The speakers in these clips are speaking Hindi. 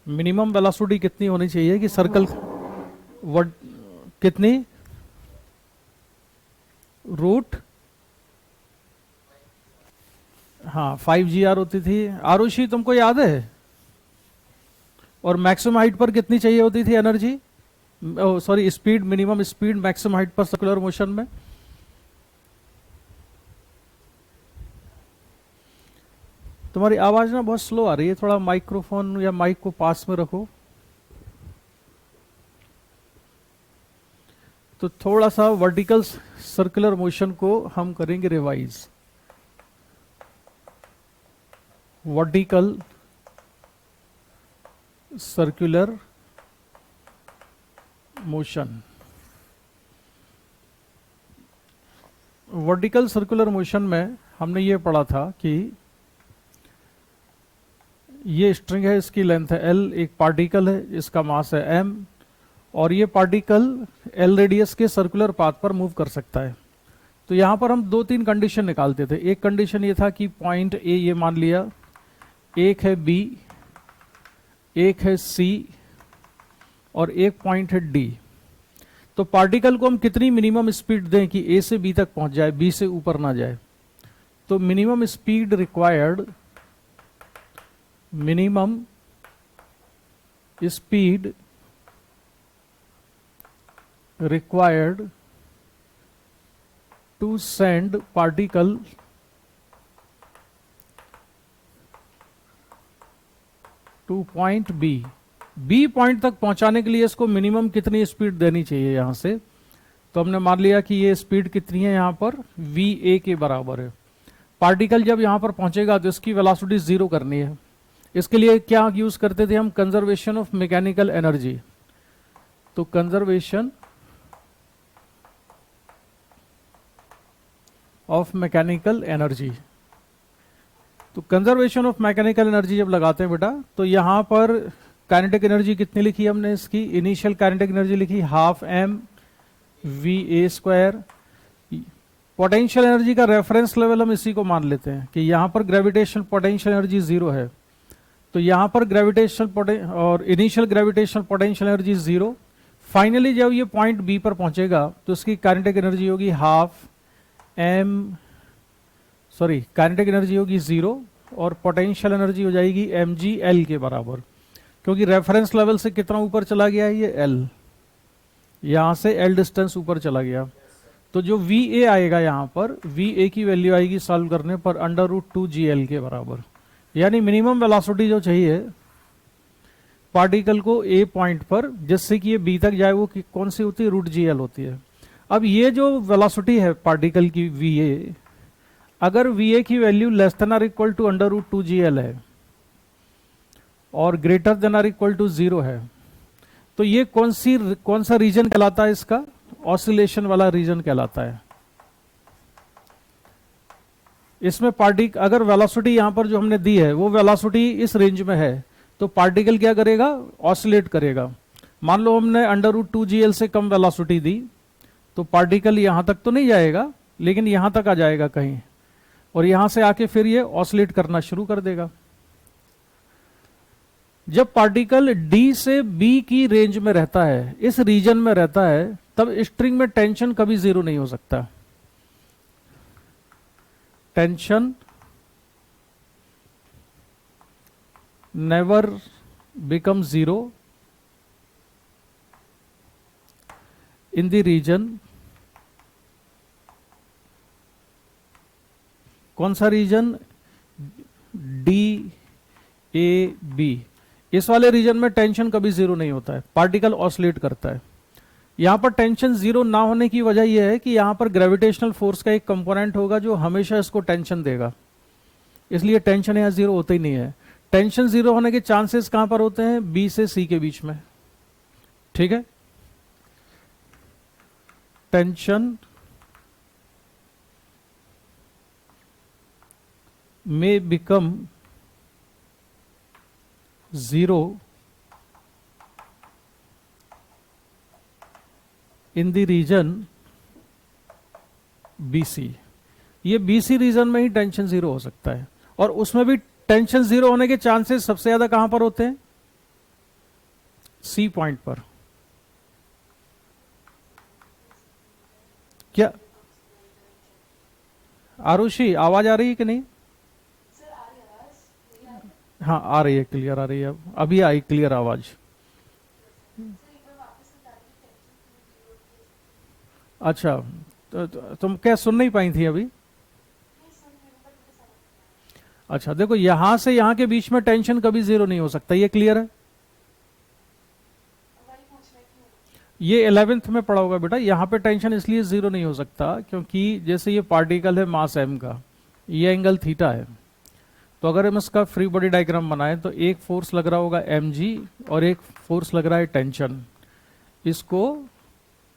मिनिमम वेलोसिटी कितनी होनी चाहिए कि सर्कल वट कितनी रूट, हाँ 5 GR होती थी। आरुषि तुमको याद है? और मैक्सिमम हाइट पर कितनी चाहिए होती थी energy, sorry speed, minimum speed maximum height पर सर्कुलर मोशन में? तुम्हारी आवाज ना बहुत स्लो आ रही है, थोड़ा माइक्रोफोन या माइक को पास में रखो। तो थोड़ा सा वर्टिकल सर्कुलर मोशन को हम करेंगे revise. Vertical circular motion, vertical circular motion में हमने ये पढ़ा था कि ये स्ट्रिंग है, इसकी लेंथ है L, एक पार्टिकल है, इसका मास है m, और ये पार्टिकल L रेडियस के सर्कुलर पाथ पर मूव कर सकता है। तो यहां पर हम 2-3 कंडीशन निकालते थे। एक कंडीशन ये था कि पॉइंट A ये मान लिया, एक है B, एक है C और एक पॉइंट है D। तो पार्टिकल को हम कितनी मिनिमम स्पीड दें कि A से B तक पहुंच जाए, B से ऊपर ना जाए? तो minimum speed required, minimum speed required to send particle to point B, B point तक पहुंचाने के लिए इसको मिनिमम कितनी स्पीड देनी चाहिए यहां से? तो हमने मान लिया कि ये स्पीड कितनी है यहां पर, VA के बराबर है। पार्टिकल जब यहां पर पहुंचेगा तो इसकी वेलोसिटी 0 करनी है। इसके लिए क्या यूज करते थे हम? Conservation of mechanical energy. तो कंजर्वेशन ऑफ मैकेनिकल एनर्जी, तो कंजर्वेशन ऑफ मैकेनिकल एनर्जी जब लगाते हैं बेटा, तो यहां पर काइनेटिक एनर्जी कितनी लिखी हमने? इसकी इनिशियल काइनेटिक एनर्जी लिखी 12m VA²। पोटेंशियल एनर्जी का रेफरेंस लेवल हम इसी को मान लेते हैं कि यहां पर ग्रेविटेशनल पोटेंशियल एनर्जी 0 है, तो यहां पर ग्रेविटेशनल और initial gravitational potential energy 0। Finally जब ये पॉइंट बी पर पहुंचेगा तो इसकी काइनेटिक एनर्जी होगी काइनेटिक एनर्जी होगी 0 और पोटेंशियल एनर्जी हो जाएगी mgL के बराबर, क्योंकि रेफरेंस लेवल से कितना ऊपर चला गया है ये L, यहां से L डिस्टेंस ऊपर चला गया। तो जो VA आएगा यहां पर, VA की वैल्यू आएगी सॉल्व करने पर √2GL के बराबर। यानी मिनिमम वेलोसिटी जो चाहिए पार्टिकल को A पॉइंट पर जिससे कि ये B तक जाए, वो कौन सी होती है? √GL होती है। अब ये जो वेलोसिटी है पार्टिकल की VA, अगर VA की value less than or equal to √2GL है और greater than or equal to 0 है, तो ये कौन सा रीजन कहलाता है? इसका ऑसिलेशन वाला रीजन कहलाता है। इसमें पार्टिकल अगर वेलोसिटी यहां पर जो हमने दी है वो वेलोसिटी इस रेंज में है, तो पार्टिकल क्या करेगा? ऑसिलेट करेगा। मान लो हमने √2GL से कम वेलोसिटी दी, तो पार्टिकल यहां तक तो नहीं जाएगा, लेकिन यहां तक आ जाएगा कहीं, और यहां से आके फिर ये ऑसिलेट करना शुरू कर देगा। जब पार्टिकल D से B की रेंज में रहता है, इस रीजन में रहता है, तब स्ट्रिंग में टेंशन कभी 0 नहीं हो सकता। Tension never become 0 in the region, कौन सा रीजन? DAB। इस वाले रीजन में टेंशन कभी 0 नहीं होता है, पार्टिकल ऑसिलेट करता है। यहां पर टेंशन 0 ना होने की वजह यह है कि यहां पर ग्रेविटेशनल फोर्स का एक कंपोनेंट होगा जो हमेशा इसको टेंशन देगा, इसलिए टेंशन यहां 0 होता ही नहीं है। टेंशन 0 होने के चांसेस कहां पर होते हैं? B से C के बीच में। ठीक है, tension may become 0 in the region BC। ये BC रीजन में ही टेंशन 0 हो सकता है, और उसमें भी टेंशन 0 होने के चांसेस सबसे ज्यादा कहां पर होते हैं? सी पॉइंट पर। क्या आरुषि आवाज आ रही है कि नहीं? हाँ आ रही है, क्लियर आ रही है। अभी आई क्लियर आवाज। अच्छा, तुम क्या सुन नहीं पाई थी अभी? अच्छा देखो, यहां से यहां के बीच में टेंशन कभी जीरो नहीं हो सकता, ये क्लियर है? ये 11th में पढ़ा होगा बेटा। यहाँ पे टेंशन इसलिए जीरो नहीं हो सकता क्योंकि जैसे ये पार्टिकल है मास m का, ये एंगल थीटा है। तो अगर हम इसका फ्री बॉडी डायग्राम बनाएं तो एक फोर्स लग रहा होगा mg और एक फोर्स लग रहा है टेंशन। इसको,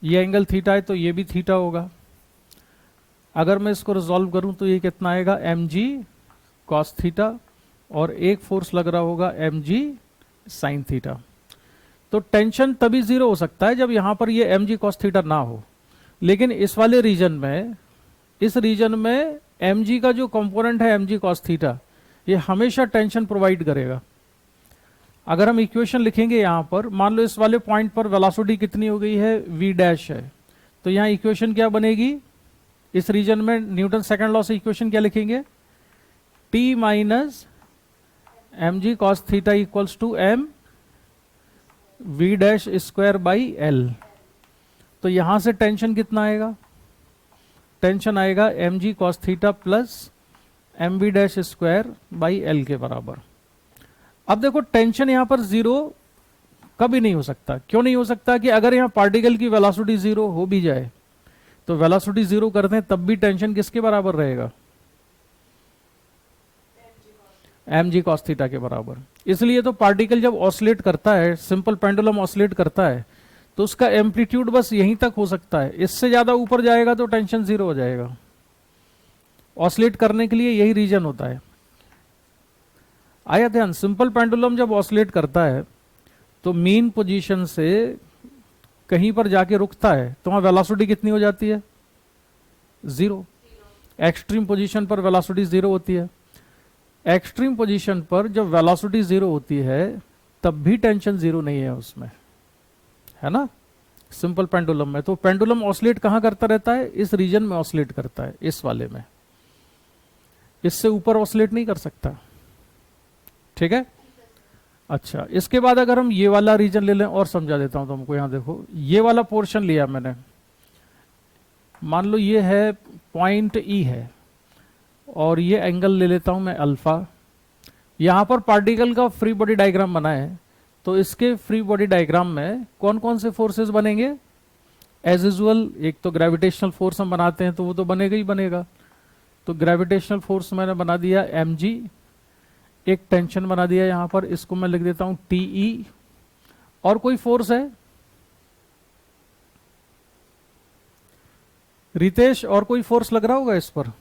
ये एंगल थीटा है तो ये भी थीटा होगा। अगर मैं इसको रिजॉल्व करूं तो ये कितना आएगा, mg कॉस थीटा, और एक फोर्स लग रहा होगा mg साइन थीटा। तो टेंशन तभी जीरो हो सकता है जब यहां पर ये mg cos थीटा ना हो। लेकिन इस वाले रीजन में, इस रीजन में mg का जो कंपोनेंट है mg cos थीटा, ये हमेशा टेंशन प्रोवाइड करेगा। अगर हम इक्वेशन लिखेंगे यहां पर, मान लो इस वाले पॉइंट पर वेलोसिटी कितनी हो गई है, v डैश है, तो यहां इक्वेशन क्या बनेगी? इस रीजन में न्यूटन सेकंड लॉ से इक्वेशन क्या लिखेंगे? t minus mg cos theta equals to m v dash square by L. तो यहां से टेंशन कितना आएगा? टेंशन आएगा mg cos theta plus M V dash square by L के बराबर। अब देखो, टेंशन यहां पर जीरो कभी नहीं हो सकता। क्यों नहीं हो सकता? कि अगर यहां पार्टिकल की वेलोसिटी जीरो हो भी जाए तो वेलोसिटी जीरो कर दें तब भी टेंशन किसके बराबर रहेगा? mg cos थीटा के बराबर। इसलिए तो पार्टिकल जब ऑसिलेट करता है, सिंपल पेंडुलम ऑसिलेट करता है, तो उसका एम्पलीट्यूड बस यहीं तक हो सकता है। इससे ज्यादा ऊपर जाएगा तो टेंशन जीरो हो जाएगा। ऑसिलेट करने के लिए यही रीजन होता है। आया ध्यान? सिंपल पेंडुलम जब ऑसिलेट करता है तो मीन पोजीशन से कहीं पर जाके रुकता है तो वहां वेलोसिटी कितनी हो जाती है? जीरो। एक्सट्रीम पोजीशन पर वेलोसिटी जीरो होती है। एक्सट्रीम पोजीशन पर जब वेलोसिटी जीरो होती है तब भी टेंशन जीरो नहीं है उसमें, है ना, सिंपल पेंडुलम में। तो पेंडुलम ऑसिलेट कहां करता रहता है? इस रीजन में ऑसिलेट करता है, इस वाले में। इससे ऊपर ऑसिलेट नहीं कर सकता। ठीक है? अच्छा, इसके बाद अगर हम ये वाला रीजन ले लें, और समझा देता हूं तुमको। यहां देखो, ये वाला पोर्शन लिया मैंने, मान लो ये है पॉइंट ई है, और ये एंगल ले लेता हूं मैं अल्फा। यहां पर पार्टिकल का फ्री बॉडी डायग्राम बना है, तो इसके फ्री बॉडी डायग्राम में कौन कौन से फोर्सेस बनेंगे? एज यूजुअल, एक तो ग्रेविटेशनल फोर्स हम बनाते हैं तो वो तो बनेगा ही बनेगा। तो ग्रेविटेशनल फोर्स मैंने बना दिया mg, एक टेंशन बना दिया यहां पर, इसको मैं लिख देता हूं TE। और कोई फोर्स है रितेश? और कोई फोर्स लग रहा होगा इस पर?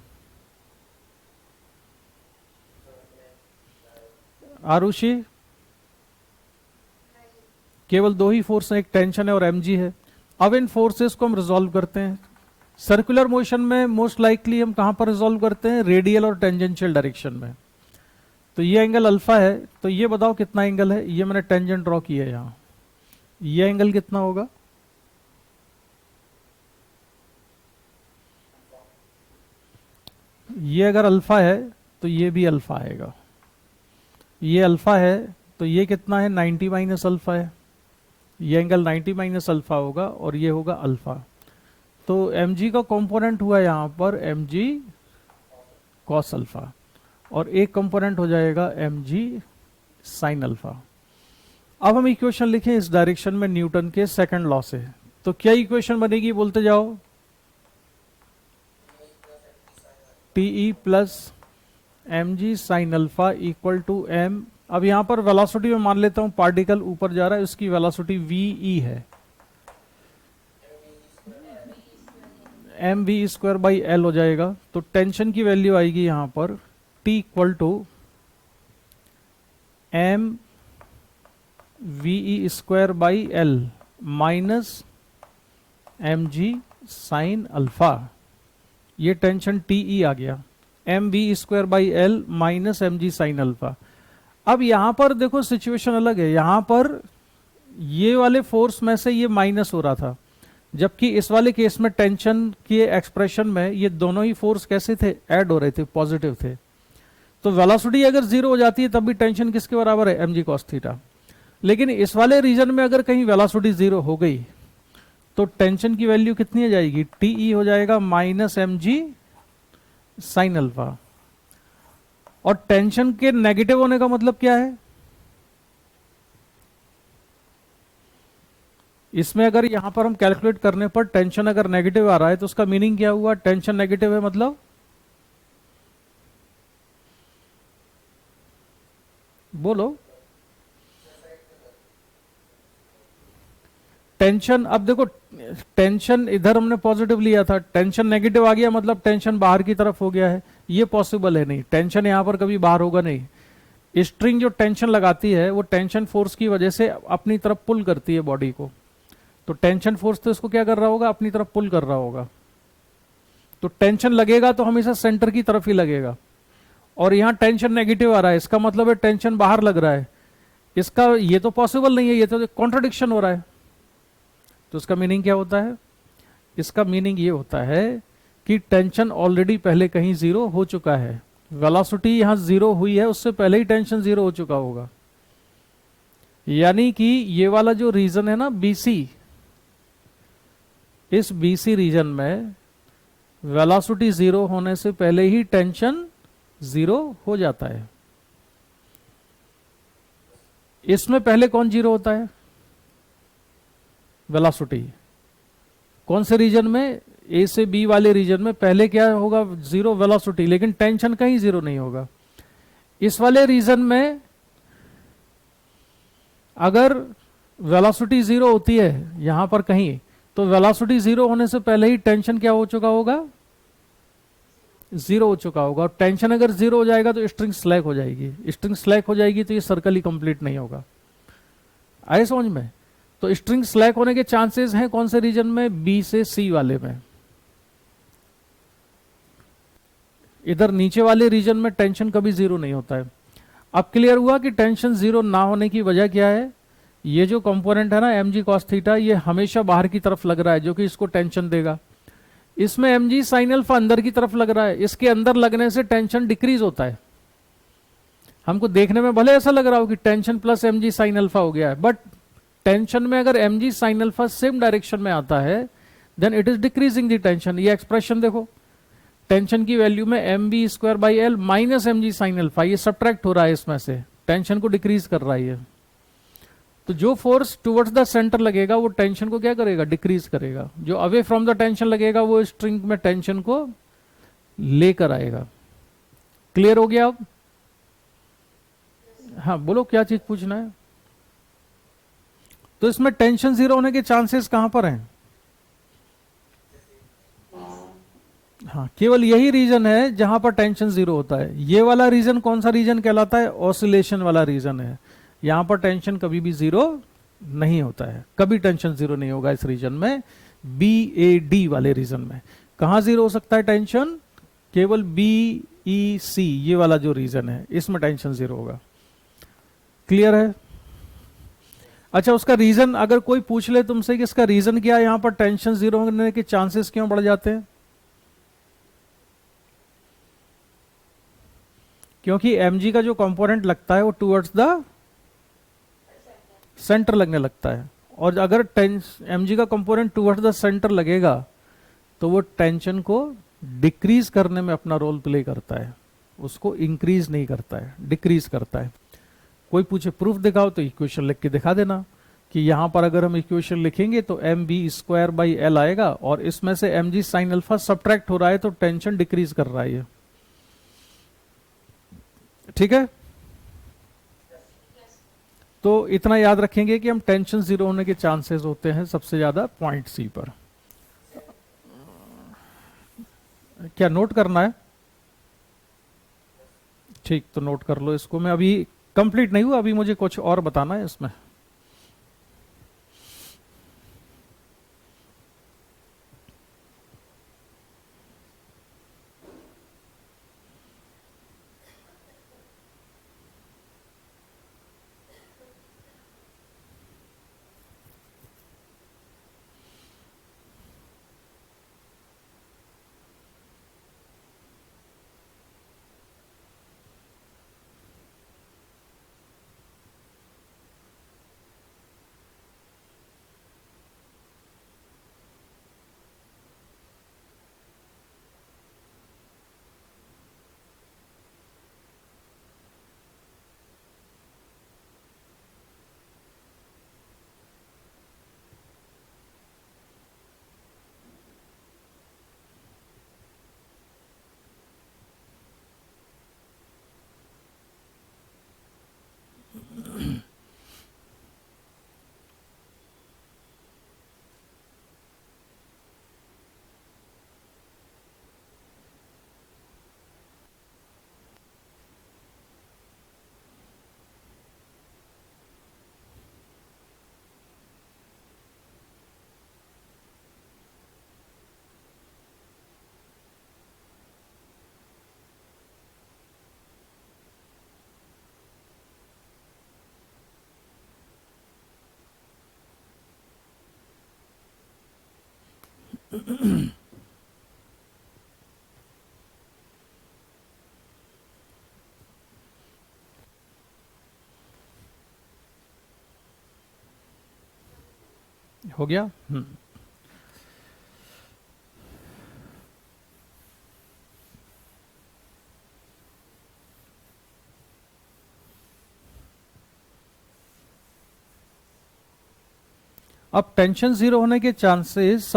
आरुषि? केवल दो ही फोर्स हैं, एक टेंशन है और mg है। अब इन फोर्सेस को हम रिजॉल्व करते हैं। सर्कुलर मोशन में मोस्ट लाइकली हम कहां पर रिजॉल्व करते हैं? रेडियल और टेंजेंशियल डायरेक्शन में। तो ये एंगल अल्फा है, तो ये बताओ कितना एंगल है? ये मैंने टेंजेंट ड्रॉ किया है यहां। ये एंगल कितना होगा? ये अगर अल्फा है तो ये भी अल्फा आएगा। ये अल्फा है तो ये कितना है? 90 माइनस अल्फा है। ये एंगल 90 माइनस अल्फा होगा और ये होगा अल्फा। तो mg का कंपोनेंट हुआ यहां पर mg cos अल्फा, और एक कंपोनेंट हो जाएगा mg sin अल्फा। अब हम इक्वेशन लिखें इस डायरेक्शन में न्यूटन के सेकंड लॉ से। तो क्या इक्वेशन बनेगी? बोलते जाओ। TE plus mg sin alpha equal to m। अब यहां पर वेलोसिटी में मान लेता हूं पार्टिकल ऊपर जा रहा है, उसकी वेलोसिटी ve है, mv स्क्वायर बाई एल हो जाएगा। तो टेंशन की वैल्यू आएगी यहां पर T equal to m ve square by L minus mg sine alpha. ये टेंशन TE आ गया, mv square by L minus mg sine alpha. अब यहां पर देखो सिचुएशन अलग है। यहां पर ये वाले फोर्स में से ये माइनस हो रहा था, जबकि इस वाले केस में टेंशन के एक्सप्रेशन में ये दोनों ही फोर्स कैसे थे, ऐड हो रहे थे, पॉजिटिव थे। तो वेलोसिटी अगर जीरो हो जाती है तब भी टेंशन किसके बराबर है, mg cos थीटा। लेकिन इस वाले रीजन में अगर कहीं वेलोसिटी जीरो हो गई तो टेंशन की वैल्यू कितनी आ जाएगी, टीई हो जाएगा माइनस mg साइन अल्फा। और टेंशन के नेगेटिव होने का मतलब क्या है, इसमें अगर यहां पर हम कैलकुलेट करने पर टेंशन अगर नेगेटिव आ रहा है तो उसका मीनिंग क्या हुआ, टेंशन नेगेटिव है मतलब बोलो, टेंशन, अब देखो टेंशन इधर हमने पॉजिटिव लिया था, टेंशन नेगेटिव आ गया मतलब टेंशन बाहर की तरफ हो गया है, ये पॉसिबल है नहीं, टेंशन यहां पर कभी बाहर होगा नहीं। स्ट्रिंग जो टेंशन लगाती है वो टेंशन फोर्स की वजह से अपनी तरफ पुल करती है बॉडी को, तो टेंशन फोर्स तो इसको क्या कर रहा होगा, अपनी तरफ पुल कर रहा होगा। तो टेंशन लगेगा तो हमेशा सेंटर की तरफ ही लगेगा, और यहां टेंशन नेगेटिव आ रहा है, इसका मतलब है टेंशन बाहर लग रहा है। इसका ये तो पॉसिबल नहीं है, ये तो कॉन्ट्रडिक्शन हो रहा है। तो इसका मीनिंग क्या होता है, इसका मीनिंग ये होता है कि टेंशन ऑलरेडी पहले कहीं जीरो हो चुका है, वेलोसिटी यहां जीरो हुई है उससे पहले ही टेंशन जीरो हो चुका होगा। यानी कि ये वाला जो रीजन है ना बीसी, इस बीसी रीजन में वेलोसिटी जीरो होने से पहले ही टेंशन जीरो हो जाता है। इसमें पहले कौन जीरो होता है, वेलोसिटी। कौन से रीजन में, ए से बी वाले रीजन में पहले क्या होगा, जीरो वेलोसिटी, लेकिन टेंशन कहीं जीरो नहीं होगा। इस वाले रीजन में अगर वेलोसिटी जीरो होती है यहां पर कहीं, तो वेलोसिटी जीरो होने से पहले ही टेंशन क्या हो चुका होगा, जीरो हो चुका होगा। और टेंशन अगर जीरो हो जाएगा तो स्ट्रिंग स्लैक हो जाएगी, स्ट्रिंग स्लैक हो जाएगी तो ये सर्कल ही कंप्लीट नहीं होगा। आए समझ में। तो स्ट्रिंग स्लैक होने के चांसेस हैं कौन से रीजन में, बी से सी वाले में। इधर नीचे वाले रीजन में टेंशन कभी जीरो नहीं होता है। अब क्लियर हुआ कि टेंशन जीरो ना होने की वजह क्या है, ये जो कंपोनेंट है ना mg cos थीटा, ये हमेशा बाहर की तरफ लग रहा है जो कि इसको टेंशन देगा। इसमें mg sin अल्फा अंदर की तरफ लग रहा है, इसके अंदर लगने से टेंशन डिक्रीज होता है। हमको देखने में भले ऐसा लग रहा हो कि tension plus mg sin alpha हो गया है, बट टेंशन में अगर mg sin alpha same direction में आता है then it is decreasing the tension. ये एक्सप्रेशन देखो, टेंशन की वैल्यू में mv square by L minus mg sin alpha, ये सब्ट्रैक्ट हो रहा है इसमें से, टेंशन को डिक्रीज कर रहा है ये। तो जो फोर्स टुवर्ड्स द सेंटर लगेगा वो टेंशन को क्या करेगा, डिक्रीज करेगा। जो अवे फ्रॉम द टेंशन लगेगा वो स्ट्रिंग में टेंशन को लेकर आएगा। क्लियर हो गया अब। हाँ बोलो क्या चीज पूछना है। तो इसमें टेंशन जीरो होने के चांसेस कहां पर हैं, हाँ केवल यही रीजन है जहां पर टेंशन जीरो होता है। ये वाला रीजन कौन सा रीजन कहलाता है, ऑसिलेशन वाला रीजन है। यहां पर टेंशन कभी भी जीरो नहीं होता है, कभी टेंशन जीरो नहीं होगा इस रीजन में, बी ए डी वाले रीजन में। कहां जीरो हो सकता है टेंशन, केवल बी ई सी ये वाला जो रीजन है इसमें टेंशन जीरो होगा। क्लियर है। अच्छा उसका रीजन अगर कोई पूछ ले तुमसे कि इसका रीजन क्या है, यहां पर टेंशन जीरो होने के चांसेस क्यों बढ़ जाते हैं, क्योंकि mg का जो कंपोनेंट लगता है वो टुवर्ड्स द सेंटर लगने लगता है। और अगर mg का कंपोनेंट टुवर्ड्स द सेंटर लगेगा तो वो टेंशन को डिक्रीज करने में अपना रोल प्ले करता है, उसको इंक्रीज नहीं करता है, डिक्रीज करता है। कोई पूछे प्रूफ दिखाओ तो इक्वेशन लिख के दिखा देना कि यहां पर अगर हम इक्वेशन लिखेंगे तो mb स्क्वायर बाई एल आएगा, और इसमें से mg साइन अल्फा सब्ट्रैक्ट हो रहा है तो टेंशन डिक्रीज कर रहा है ये। ठीक है। तो इतना याद रखेंगे कि हम टेंशन जीरो होने के चांसेस होते हैं सबसे ज्यादा पॉइंट सी पर। क्या नोट करना है, ठीक तो नोट कर लो इसको। मैं अभी कंप्लीट नहीं हुआ, अभी मुझे कुछ और बताना है इसमें। हो गया। अब टेंशन जीरो होने के चांसेस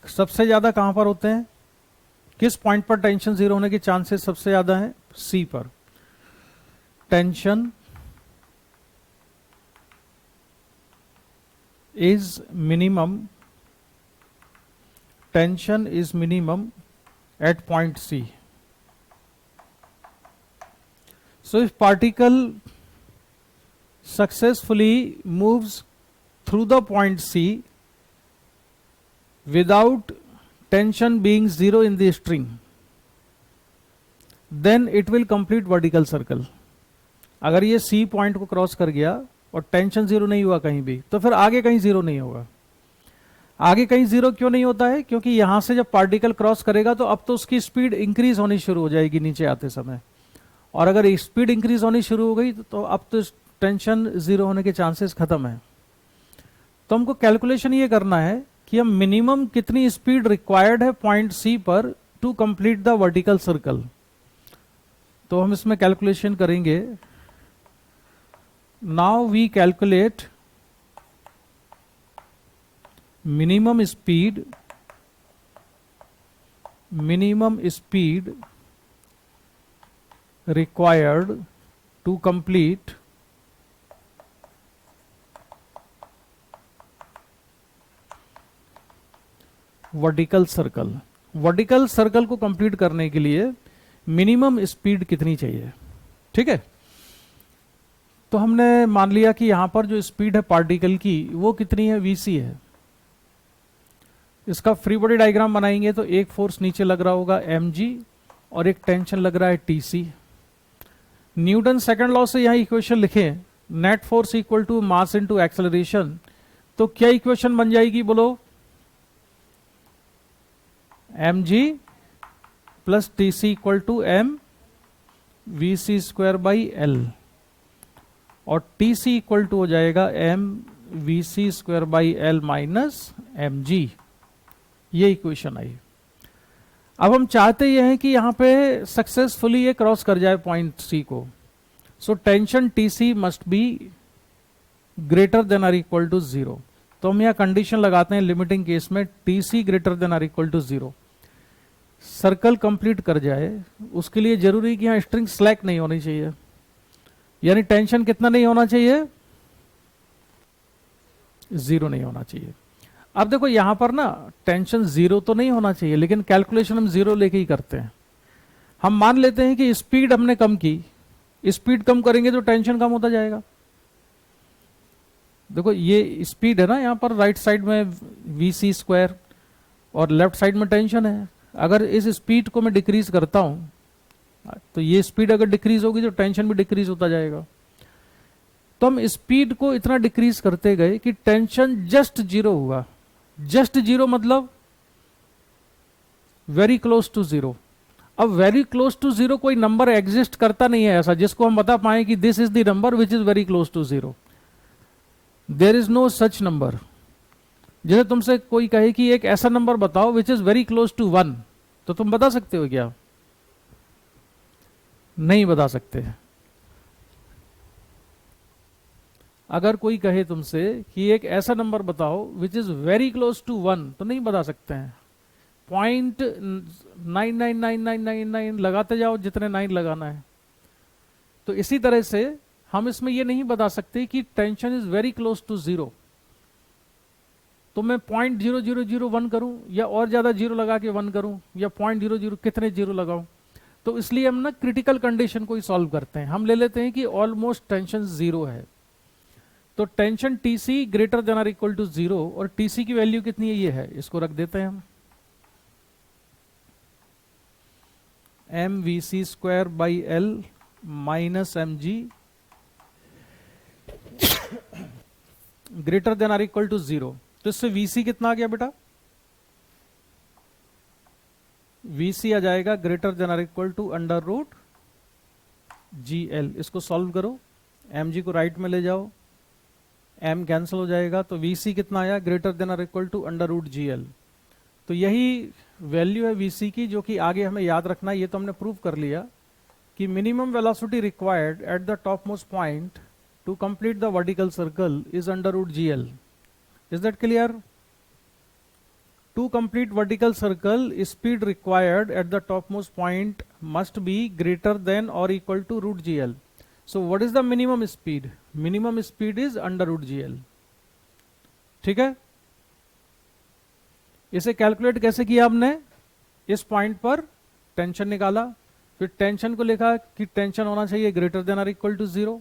सबसे ज्यादा कहां पर होते हैं? किस पॉइंट पर टेंशन जीरो होने के चांसेस सबसे ज्यादा है? सी पर। Tension is minimum, tension is minimum at point C. So if particle successfully moves through the point C without tension being zero in the string, then it will complete vertical circle. अगर ये C पॉइंट को क्रॉस कर गया और टेंशन जीरो नहीं हुआ कहीं भी, तो फिर आगे कहीं जीरो नहीं होगा. आगे कहीं जीरो क्यों नहीं होता है? क्योंकि यहां से जब पार्टिकल क्रॉस करेगा तो अब तो उसकी स्पीड इंक्रीज होनी शुरू हो जाएगी नीचे आते समय, और अगर स्पीड इंक्रीज होनी शुरू हो गई तो अब तो टेंशन जीरो होने के चांसेस खत्म है. तो हमको कैलकुलेशन ये करना है कि हम मिनिमम कितनी स्पीड रिक्वायर्ड है पॉइंट सी पर to complete the vertical circle. तो हम इसमें कैलकुलेशन करेंगे. Now we calculate minimum speed required to complete vertical circle. Vertical circle को कंप्लीट करने के लिए मिनिमम स्पीड कितनी चाहिए? ठीक है. तो हमने मान लिया कि यहां पर जो स्पीड है पार्टिकल की वो कितनी है? vc है. इसका फ्री बॉडी डायग्राम बनाएंगे तो एक फोर्स नीचे लग रहा होगा mg और एक टेंशन लग रहा है tc. न्यूटन सेकंड लॉ से यहां इक्वेशन लिखें, net force equal to mass into acceleration. तो क्या इक्वेशन बन जाएगी बोलो? mg plus tc equal to m vc square by l, और tc इक्वल टू हो जाएगा m vc square by l minus mg. ये इक्वेशन आई. अब हम चाहते ये हैं कि यहां पे सक्सेसफुली ये क्रॉस कर जाए पॉइंट सी को. So tension TC must be greater than or equal to zero. तो हम यहां कंडीशन लगाते हैं लिमिटिंग केस में TC greater than or equal to zero. Circle complete कर जाए उसके लिए जरूरी कि यहां स्ट्रिंग स्लैक नहीं होनी चाहिए. यानी टेंशन कितना नहीं होना चाहिए? जीरो नहीं होना चाहिए. अब देखो यहां पर ना टेंशन जीरो तो नहीं होना चाहिए, लेकिन कैलकुलेशन हम जीरो लेके ही करते हैं. हम मान लेते हैं कि स्पीड हमने कम की, स्पीड कम करेंगे तो टेंशन कम होता जाएगा. देखो ये स्पीड है ना यहां पर राइट साइड में वीसी स्क्वायर और लेफ्ट साइड में टेंशन है. अगर इस स्पीड को मैं डिक्रीज करता हूं तो ये स्पीड अगर डिक्रीज होगी तो टेंशन भी डिक्रीज होता जाएगा. तो हम स्पीड को इतना डिक्रीज करते गए कि टेंशन जस्ट जीरो हुआ. जस्ट जीरो मतलब वेरी क्लोज टू जीरो. अब वेरी क्लोज टू जीरो कोई नंबर एग्जिस्ट करता नहीं है ऐसा जिसको हम बता पाए कि this is the number which is very close to zero. There is no such number. जैसे तुमसे कोई कहे कि एक ऐसा नंबर बताओ which is very close to one, तो तुम बता सकते हो क्या? नहीं बता सकते. अगर कोई कहे तुमसे कि एक ऐसा नंबर बताओ which is very close to one, तो नहीं बता सकते हैं. 0.999999 लगाते जाओ जितने 9 लगाना है. तो इसी तरह से हम इसमें ये नहीं बता सकते कि tension is very close to zero. तो मैं 0.0001 करूं या और ज्यादा जीरो लगा के 1 करूं या 0.00 कितने जीरो लगाऊं. तो इसलिए हम ना क्रिटिकल कंडीशन को ही सॉल्व करते हैं. हम ले लेते हैं कि ऑलमोस्ट टेंशन जीरो है. तो tension TC greater than or equal to zero, और टीसी की वैल्यू कितनी है? ये है. इसको रख देते हैं हम M V C square by L minus M G greater than or equal to zero. तो इससे वीसी कितना आ गया बेटा? VC आ जाएगा greater than or equal to under root GL। इसको सॉल्व करो, mg को राइट में ले जाओ, m कैंसिल हो जाएगा, तो VC कितना आया, greater than or equal to under root GL। तो यही वैल्यू है VC की, जो कि आगे हमें याद रखना है। ये तो हमने प्रूव कर लिया कि minimum velocity required at the top most point to complete the vertical circle is under root GL। Is that clear? To complete vertical circle, speed required at the topmost point must be greater than or equal to root GL. So what is the minimum speed? Minimum speed is under root GL. ठीक है, इसे कैलकुलेट कैसे किया हमने? इस पॉइंट पर टेंशन निकाला, फिर टेंशन को लिखा कि टेंशन होना चाहिए ग्रेटर देन और इक्वल टू 0।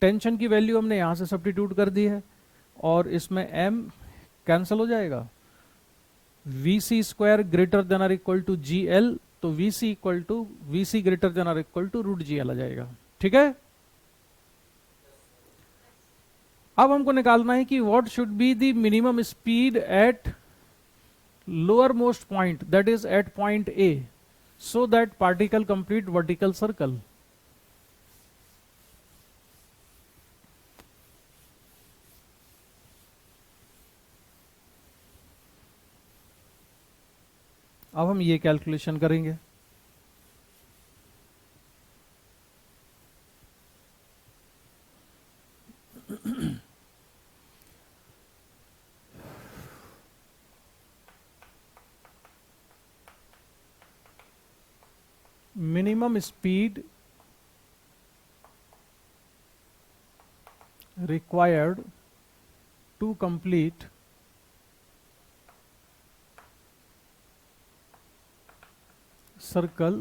टेंशन की वैल्यू हमने यहां से सब्स्टिट्यूट कर दी है, और इसमें m कैंसिल हो जाएगा। VC square greater than or equal to GL, तो VC greater than or equal to root GL आ जाएगा। ठीक है, अब हमको निकालना है कि what should be the minimum speed at lower most point, that is at point A, so that particle complete vertical circle. अब हम ये कैलकुलेशन करेंगे। Minimum speed required to complete circle,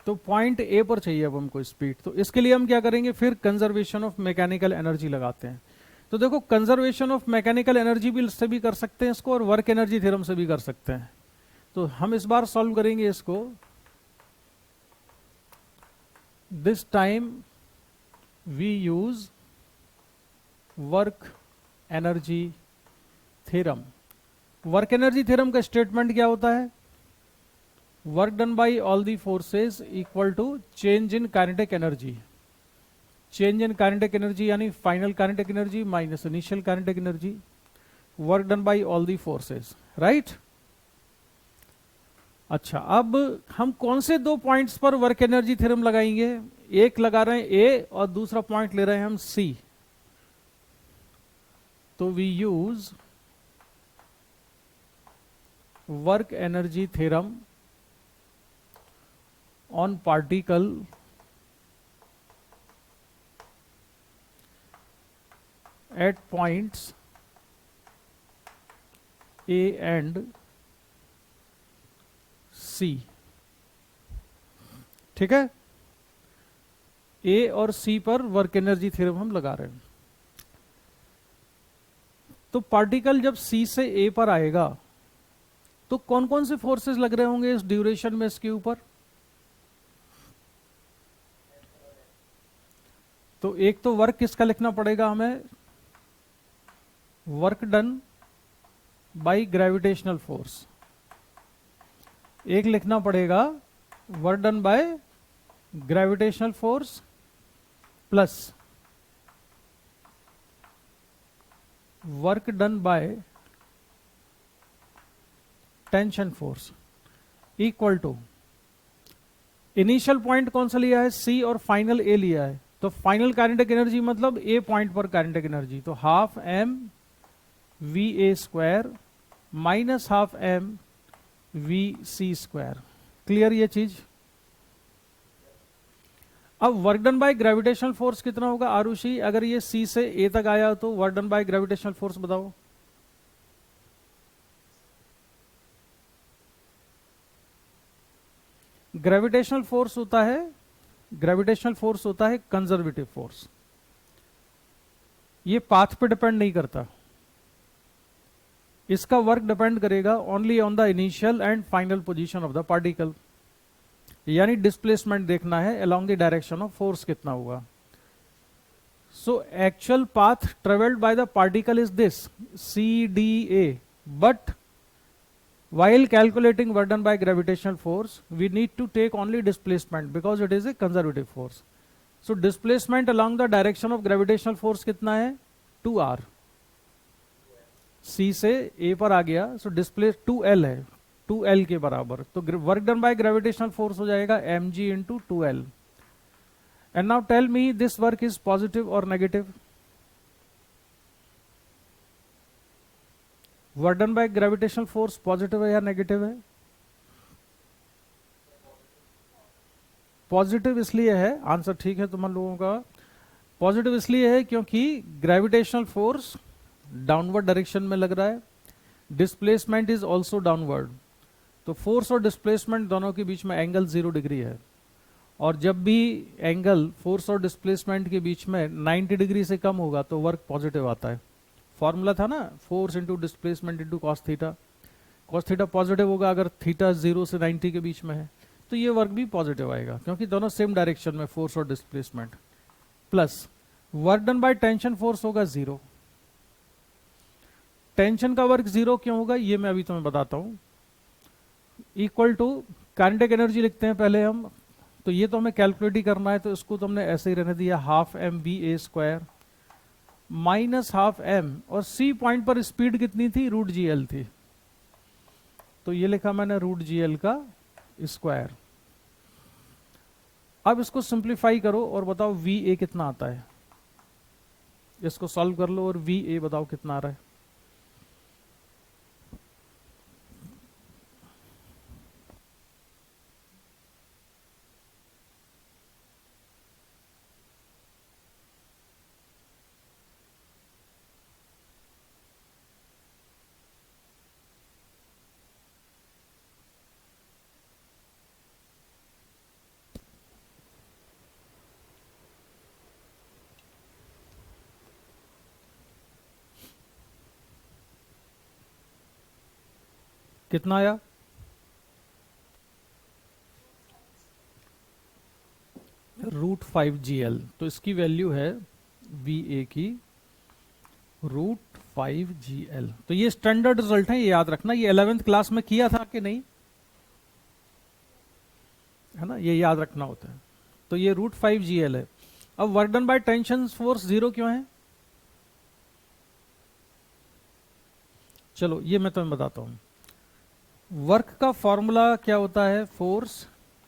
तो पॉइंट A पर चाहिए अब हमको स्पीड। तो इसके लिए हम क्या करेंगे, फिर कंजर्वेशन ऑफ मैकेनिकल एनर्जी लगाते हैं। तो देखो, कंजर्वेशन ऑफ मैकेनिकल एनर्जी भी से भी कर सकते हैं इसको, और वर्क एनर्जी थ्योरम से भी कर सकते हैं। तो हम इस बार सॉल्व करेंगे इसको। This time we use work energy theorem. Work energy theorem का स्टेटमेंट क्या होता है? Work done by all the forces equal to change in kinetic energy. Change in kinetic energy यानी final kinetic energy minus initial kinetic energy, work done by all the forces, right. अच्छा, अब हम कौन से दो पॉइंट्स पर वर्क एनर्जी थ्योरम लगाएंगे? एक लगा रहे हैं A और दूसरा पॉइंट ले रहे हैं हम C। तो we use work energy theorem on particle at points A and C। ठीक है, A और C पर वर्क एनर्जी थ्योरम हम लगा रहे हैं। तो पार्टिकल जब C से A पर आएगा तो कौन कौन से फोर्सेस लग रहे होंगे इस ड्यूरेशन में इसके ऊपर? तो एक तो वर्क किसका लिखना पड़ेगा हमें? Work done by gravitational force. एक लिखना पड़ेगा work done by gravitational force plus work done by tension force equal to initial point कौन सा लिया है? C, और फाइनल A लिया है। तो फाइनल काइनेटिक एनर्जी मतलब A पॉइंट पर काइनेटिक एनर्जी, तो half m VA square minus half m VC square. Clear ये चीज? अब work done by gravitational force कितना होगा आरुषि? अगर ये C से A तक आया तो work done by gravitational force बताओ। ग्रेविटेशनल फोर्स होता है कंजर्वेटिव फोर्स। ये पाथ पे डिपेंड नहीं करता, इसका वर्क डिपेंड करेगा only on the initial and final position of the particle, यानी डिस्प्लेसमेंट देखना है along the direction of force कितना हुआ। So actual path travelled by the particle is this CDA, but while calculating work done by gravitational force we need to take only displacement because it is a conservative force. So displacement along the direction of gravitational force कितना है 2r, C से A पर आ गया, सो डिस्प्लेस 2l है, 2l के बराबर, तो work done by gravitational force हो जाएगा mg into 2l. And now tell me this work is positive और negative. Work done by gravitational force positive है या नेगेटिव है? पॉजिटिव इसलिए है, आंसर ठीक है तुम लोगों का. पॉजिटिव इसलिए है क्योंकि ग्रेविटेशनल फोर्स डाउनवर्ड डायरेक्शन में लग रहा है, डिस्प्लेसमेंट इज ऑल्सो डाउनवर्ड, तो फोर्स और डिस्प्लेसमेंट दोनों के बीच में एंगल 0 डिग्री है. और जब भी एंगल फोर्स और डिस्प्लेसमेंट के बीच में 90 डिग्री से कम होगा तो वर्क पॉजिटिव आता है. फॉर्मूला था ना, force into displacement into cos theta. Cos theta positive होगा अगर थीटा 0 से 90 के बीच में है, तो ये वर्क भी पॉजिटिव आएगा क्योंकि दोनों सेम डायरेक्शन में फोर्स और displacement. Plus work done by tension force होगा 0. टेंशन का वर्क 0 क्यों होगा ये मैं अभी तुम्हें बताता हूं. इक्वल टू काइनेटिक एनर्जी लिखते हैं पहले हम, तो ये तो हमें कैलकुलेट ही करना है, तो इसको तो हमने ऐसे ही रहने दिया, हाफ एम बी ए स्क्वायर माइनस हाफ एम, और सी पॉइंट पर स्पीड कितनी थी, रूट जी एल थी, तो ये लिखा मैंने रूट जी एल का स्क्वायर. अब इसको सिंप्लीफाई करो और बताओ वी ए कितना आता है. इसको सॉल्व कर लो और वी ए बताओ कितना आ रहा है. कितना आया? √5 GL, तो इसकी वैल्यू है वी ए की √5 GL. तो ये स्टैंडर्ड रिजल्ट है, ये याद रखना. ये 11th क्लास में किया था कि नहीं, है ना, ये याद रखना होता है. तो ये √5 GL है. अब work done by tension force 0 क्यों है? चलो ये मैं तुम्हें बताता हूं. वर्क का फॉर्मूला क्या होता है, force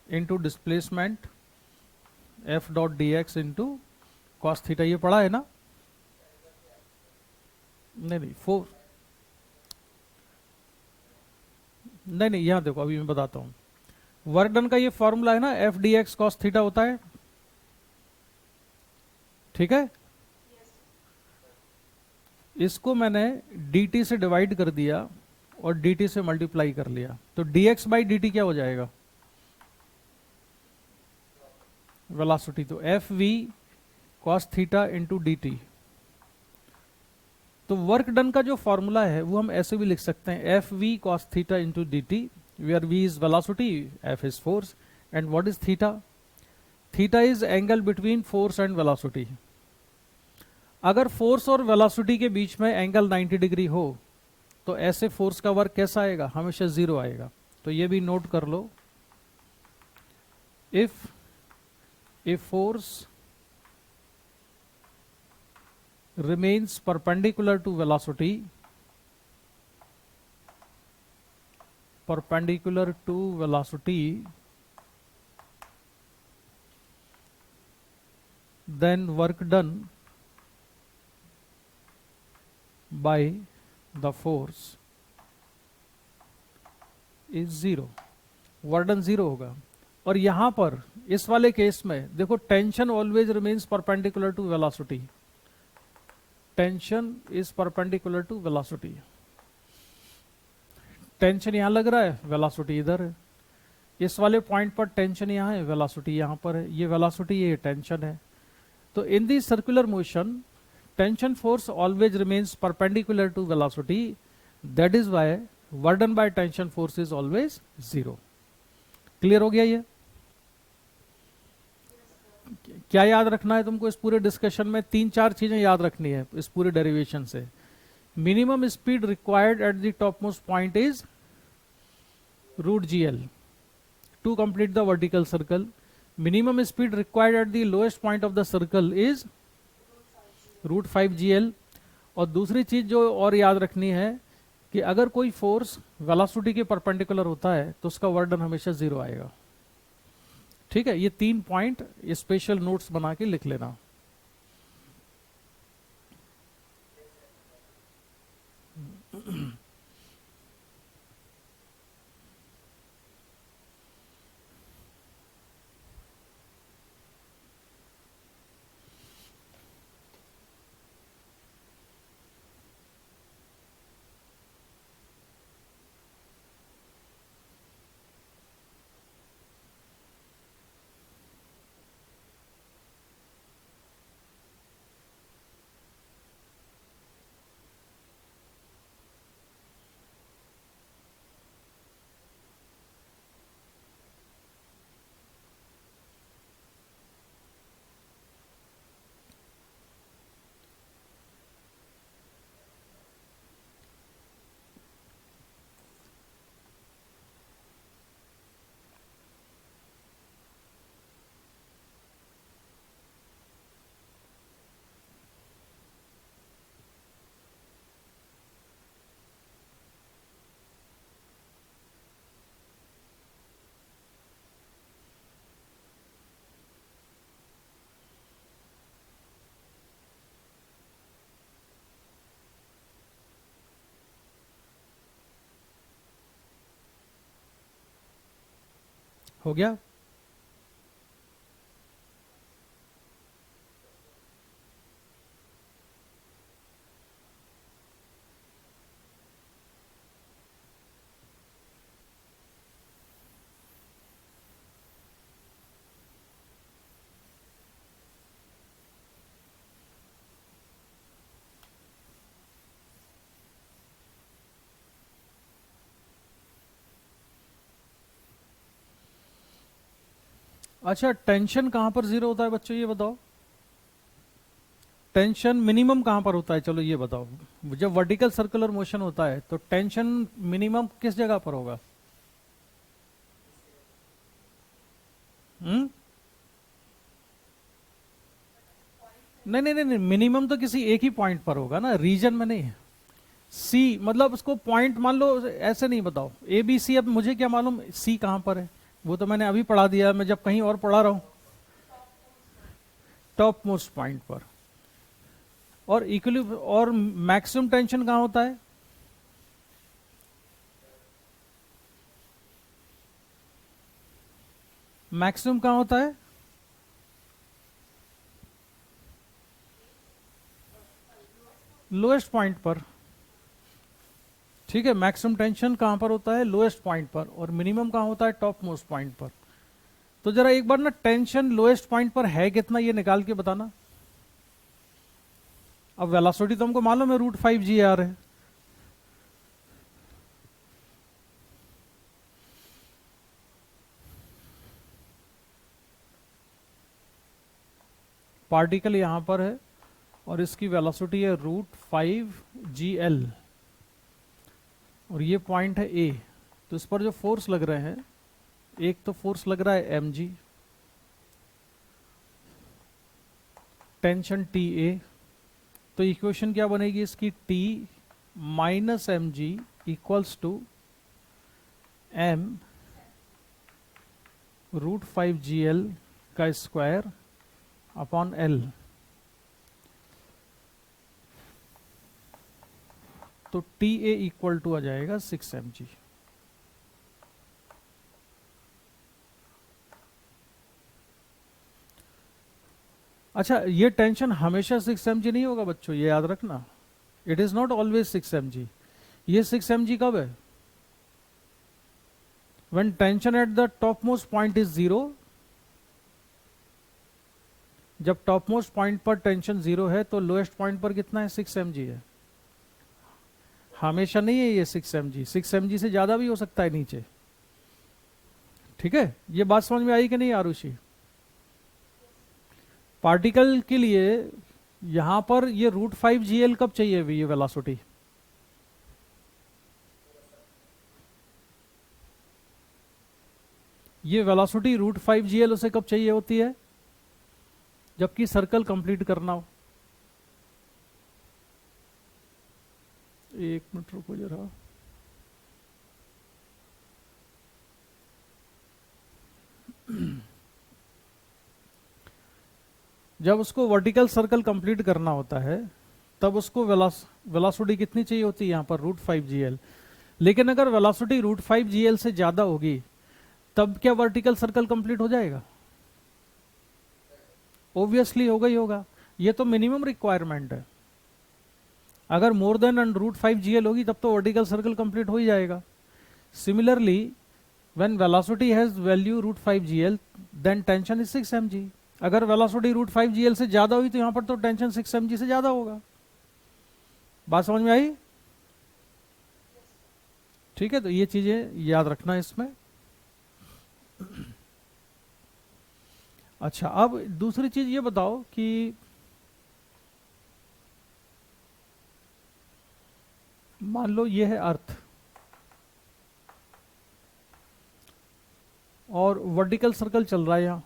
into displacement F dot D x into cos theta. ये पढ़ा है ना? नहीं, नहीं, यहां देखो, अभी मैं बताता हूं. वर्क डन का ये फॉर्मूला है ना, F D x cos theta होता है, ठीक है. इसको मैंने dt से डिवाइड कर दिया और dt से मल्टीप्लाई कर लिया, तो dx बाई dt क्या हो जाएगा, वेलोसिटी. तो F V cos theta into D T. तो वर्क डन का जो फॉर्मूला है वो हम ऐसे भी लिख सकते हैं, F V cos theta into D T, where V is velocity, F is force, and what is theta? Theta is angle between force and velocity. अगर फोर्स और वेलोसिटी के बीच में एंगल 90 डिग्री हो तो ऐसे फोर्स का वर्क कैसा आएगा, हमेशा 0 आएगा. तो ये भी नोट कर लो, if a force remains perpendicular to velocity, then work done by the force is 0. Work done 0 होगा. और यहां पर इस वाले केस में देखो, tension always remains perpendicular to velocity. Tension is perpendicular to velocity. Tension यहां लग रहा है, वेलोसिटी इधर है. इस वाले पॉइंट पर टेंशन यहां है, वेलोसिटी यहां पर है. ये वेलोसिटी, ये टेंशन है. तो in the circular motion tension force always remains perpendicular to velocity. That is why work done by tension force is always 0. Clear हो गया? ये क्या याद रखना है तुमको इस पूरे डिस्कशन में? 3-4 चीजें याद रखनी है इस पूरे डेरिवेशन से, minimum speed required at the top most point is root G L to complete the vertical circle. Minimum speed required at the lowest point of the circle is root 5 G L. और दूसरी चीज जो और याद रखनी है कि अगर कोई फोर्स वेलोसिटी के परपेंडिकुलर होता है तो उसका वर्क डन हमेशा 0 आएगा. ठीक है, ये 3 पॉइंट स्पेशल नोट्स बना के लिख लेना. हो गया. अच्छा, टेंशन कहां पर 0 होता है बच्चों, ये बताओ. टेंशन मिनिमम कहां पर होता है, चलो ये बताओ. जब वर्टिकल सर्कुलर मोशन होता है तो टेंशन मिनिमम किस जगह पर होगा? हम्म नहीं नहीं नहीं, मिनिमम तो किसी एक ही पॉइंट पर होगा ना, रीजन में नहीं. सी मतलब उसको पॉइंट मान लो, ऐसे नहीं बताओ ए बी सी. अब मुझे क्या मालूम सी कहां पर है, वो तो मैंने अभी पढ़ा दिया, मैं जब कहीं और पढ़ा रहा हूं. टॉप मोस्ट पॉइंट पर. और इक्विलिब्रियम और मैक्सिमम टेंशन कहां होता है? मैक्सिमम कहां होता है? लोएस्ट पॉइंट पर. ठीक है, मैक्सिमम टेंशन कहां पर होता है? लोएस्ट पॉइंट पर. और मिनिमम कहां होता है? टॉप मोस्ट पॉइंट पर. तो जरा एक बार ना टेंशन लोएस्ट पॉइंट पर है कितना, ये निकाल के बताना. अब वेलोसिटी तो हमको मालूम है रूट 5 जी आर है. पार्टिकल यहां पर है और इसकी वेलोसिटी है रूट 5 जी एल. और ये पॉइंट है ए. तो इस पर जो फोर्स लग रहे हैं, एक तो फोर्स लग रहा है M G, tension T A. तो इक्वेशन क्या बनेगी इसकी? T minus M G equals to M root 5 G L का स्क्वायर अपॉन एल. तो टी ए इक्वल टू आ जाएगा 6 एम जी. अच्छा, ये टेंशन हमेशा 6 एम जी नहीं होगा बच्चों, ये याद रखना. It is not always 6 M G. ये 6 एम जी कब है? When tension at the top most point is 0. जब टॉप मोस्ट पॉइंट पर टेंशन 0 है तो लोएस्ट पॉइंट पर कितना है? 6 एम जी है. हमेशा नहीं है ये 6 एम जी. 6 एम जी से ज्यादा भी हो सकता है नीचे. ठीक है, ये बात समझ में आई कि नहीं आरुषि? पार्टिकल के लिए यहां पर ये रूट 5 जी एल कब चाहिए भी, ये वेलोसिटी ये वेलोसिटी √5gl उसे कब चाहिए होती है? जबकि सर्कल कंप्लीट करना हो। एक मिनट रुको जरा। जब उसको वर्टिकल सर्कल कंप्लीट करना होता है तब उसको वेलोसिटी कितनी चाहिए होती है यहां पर? √5gl। लेकिन अगर वेलोसिटी √5gl से ज्यादा होगी तब क्या वर्टिकल सर्कल कंप्लीट हो जाएगा? ऑब्वियसली होगा ही होगा। ये तो मिनिमम रिक्वायरमेंट है। अगर मोर देन √5gl होगी तब तो वर्टिकल सर्कल कंप्लीट हो ही जाएगा। Similarly when velocity has value √5gl then tension is 6 mg। अगर वेलोसिटी √5gl से ज्यादा हुई तो यहां पर तो टेंशन 6 mg से ज्यादा होगा। बात समझ में आई? ठीक है, तो ये चीजें याद रखना इसमें। अच्छा, अब दूसरी चीज ये बताओ कि मान लो ये है अर्थ और वर्टिकल सर्कल चल रहा है, यहां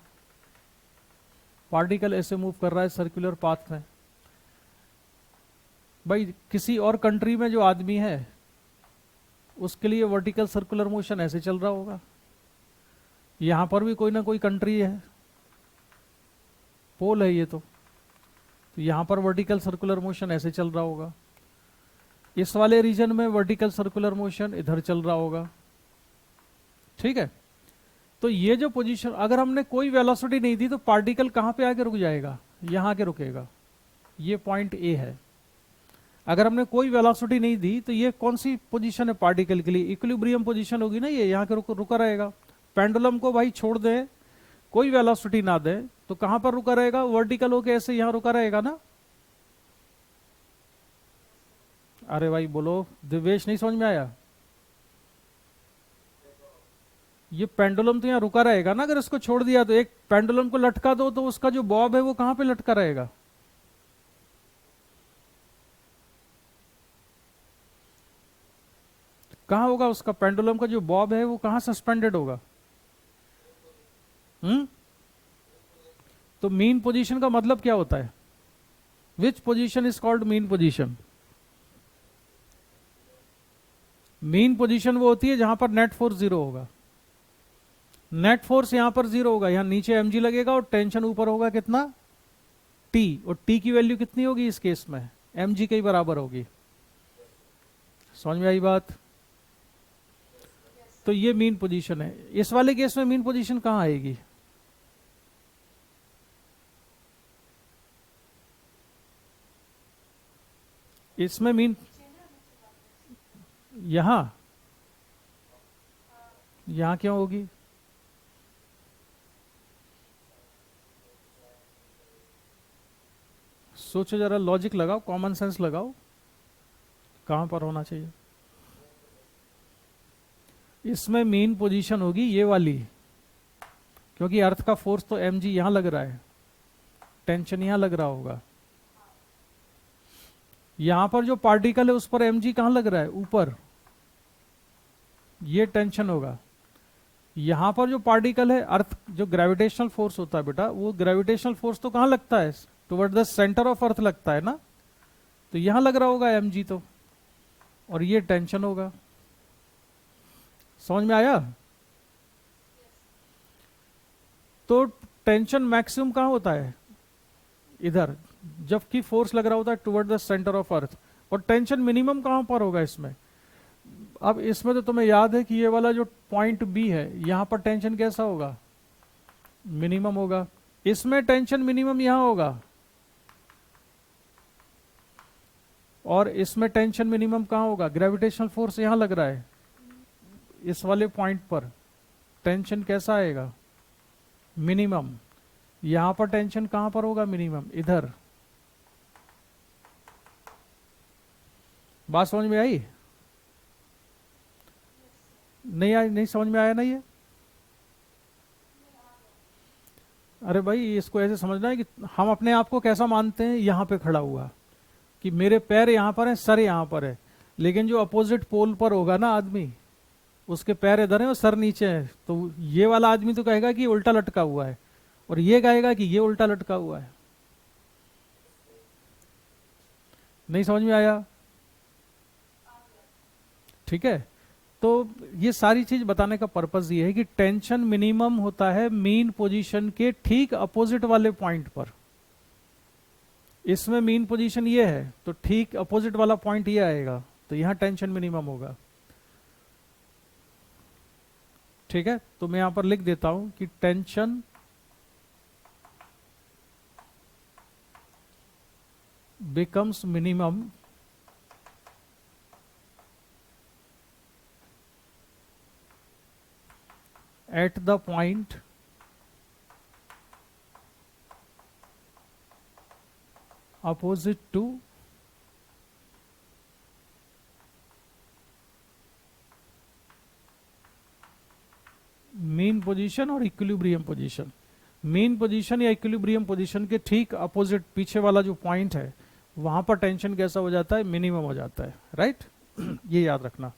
पार्टिकल ऐसे मूव कर रहा है सर्कुलर पाथ में। भाई किसी और कंट्री में जो आदमी है उसके लिए वर्टिकल सर्कुलर मोशन ऐसे चल रहा होगा। यहां पर भी कोई ना कोई कंट्री है, पोल है ये तो यहां पर वर्टिकल सर्कुलर मोशन ऐसे चल रहा होगा। इस वाले रीजन में वर्टिकल सर्कुलर मोशन इधर चल रहा होगा। ठीक है, तो ये जो पोजीशन, अगर हमने कोई वेलोसिटी नहीं दी तो पार्टिकल कहां पे आके रुक जाएगा? यहां के रुकेगा। ये पॉइंट ए है। अगर हमने कोई वेलोसिटी नहीं दी तो ये कौन सी पोजीशन है पार्टिकल के लिए? इक्विलिब्रियम पोजीशन होगी ना, ये यहां के रुका रहेगा। पेंडुलम को भाई छोड़ दें, कोई वेलोसिटी ना दे तो कहां पर रुका रहेगा? वर्टिकल होके ऐसे यहां रुका रहेगा ना। अरे भाई बोलो, दिवेश नहीं समझ में आया? ये पेंडुलम तो यहां रुका रहेगा ना। अगर इसको छोड़ दिया तो, एक पेंडुलम को लटका दो तो उसका जो बॉब है वो कहां पे लटका रहेगा? कहां होगा उसका? पेंडुलम का जो बॉब है वो कहां सस्पेंडेड होगा? तो मीन पोजीशन का मतलब क्या होता है? Which position is called mean position? Mean position वो होती है जहां पर नेट फोर्स 0 होगा। नेट फोर्स यहां पर 0 होगा, यहां नीचे mg लगेगा और टेंशन ऊपर होगा कितना? T। और T की वैल्यू कितनी होगी इस केस में? mg के ही बराबर होगी। समझ में आई बात? तो ये मीन पोजीशन है। इस वाले केस में मीन पोजीशन कहां आएगी? इसमें मीन यहां क्यों होगी? सोचो जरा, लॉजिक लगाओ, कॉमन सेंस लगाओ, कहां पर होना चाहिए? इसमें मीन पोजीशन होगी ये वाली, क्योंकि अर्थ का फोर्स तो mg यहां लग रहा है, टेंशन यहां लग रहा होगा। यहां पर जो पार्टिकल है उस पर mg कहां लग रहा है? ऊपर। ये टेंशन होगा। यहां पर जो पार्टिकल है, अर्थ जो ग्रेविटेशनल फोर्स होता है बेटा, वो ग्रेविटेशनल फोर्स तो कहां लगता है? Toward the centre of earth लगता है ना। तो यहां लग रहा होगा mg तो, और ये टेंशन होगा। समझ में आया? तो टेंशन मैक्सिमम कहां होता है? इधर, जबकि फोर्स लग रहा होता है toward the centre of earth. और टेंशन मिनिमम कहां पर होगा इसमें? अब इसमें तो तुम्हें याद है कि ये वाला जो पॉइंट बी है, यहां पर टेंशन कैसा होगा? मिनिमम होगा। इसमें टेंशन मिनिमम यहां होगा, और इसमें टेंशन मिनिमम कहां होगा? ग्रेविटेशनल फोर्स यहां लग रहा है, इस वाले पॉइंट पर टेंशन कैसा आएगा? मिनिमम। यहां पर टेंशन कहां पर होगा? मिनिमम, इधर। बात समझ में आई? नहीं आई? नहीं समझ में आया ना ये? अरे भाई, इसको ऐसे समझना है कि हम अपने आप को कैसा मानते हैं? यहां पे खड़ा हुआ, कि मेरे पैर यहां पर है, सर यहां पर है, लेकिन जो अपोजिट पोल पर होगा ना आदमी, उसके पैर इधर हैं और सर नीचे है, तो ये वाला आदमी तो कहेगा कि ये उल्टा लटका हुआ है, और ये कहेगा कि ये उल्टा लटका हुआ है। नहीं समझ में आया? ठीक है, तो ये सारी चीज बताने का पर्पस ये है कि टेंशन मिनिमम होता है मीन पोजीशन के ठीक अपोजिट वाले पॉइंट पर। इसमें मीन पोजीशन ये है, तो ठीक अपोजिट वाला पॉइंट ये आएगा, तो यहां टेंशन मिनिमम होगा। ठीक है, तो मैं यहां पर लिख देता हूं कि tension becomes minimum at the point opposite to mean position और इक्विलिब्रियम पोजीशन। मीन पोजीशन या इक्विलिब्रियम पोजीशन के ठीक अपोजिट पीछे वाला जो पॉइंट है, वहां पर टेंशन कैसा हो जाता है? मिनिमम हो जाता है, राइट? ये याद रखना।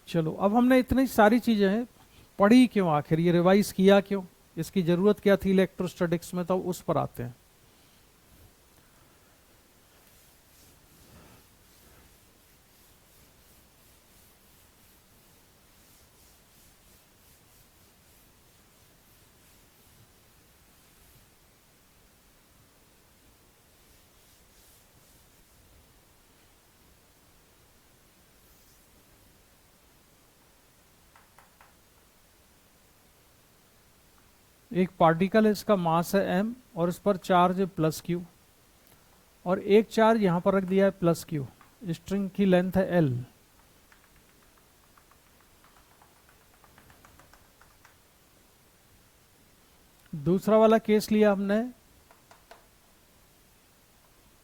चलो, अब हमने इतनी सारी चीजें पढ़ी क्यों, आखिर ये रिवाइज किया क्यों, इसकी जरूरत क्या थी इलेक्ट्रोस्टैटिक्स में, तो उस पर आते हैं। एक पार्टिकल है, इसका मास है m और इस पर चार्ज है प्लस q, और एक चार्ज यहां पर रख दिया है प्लस q। स्ट्रिंग की लेंथ है l। दूसरा वाला केस लिया हमने,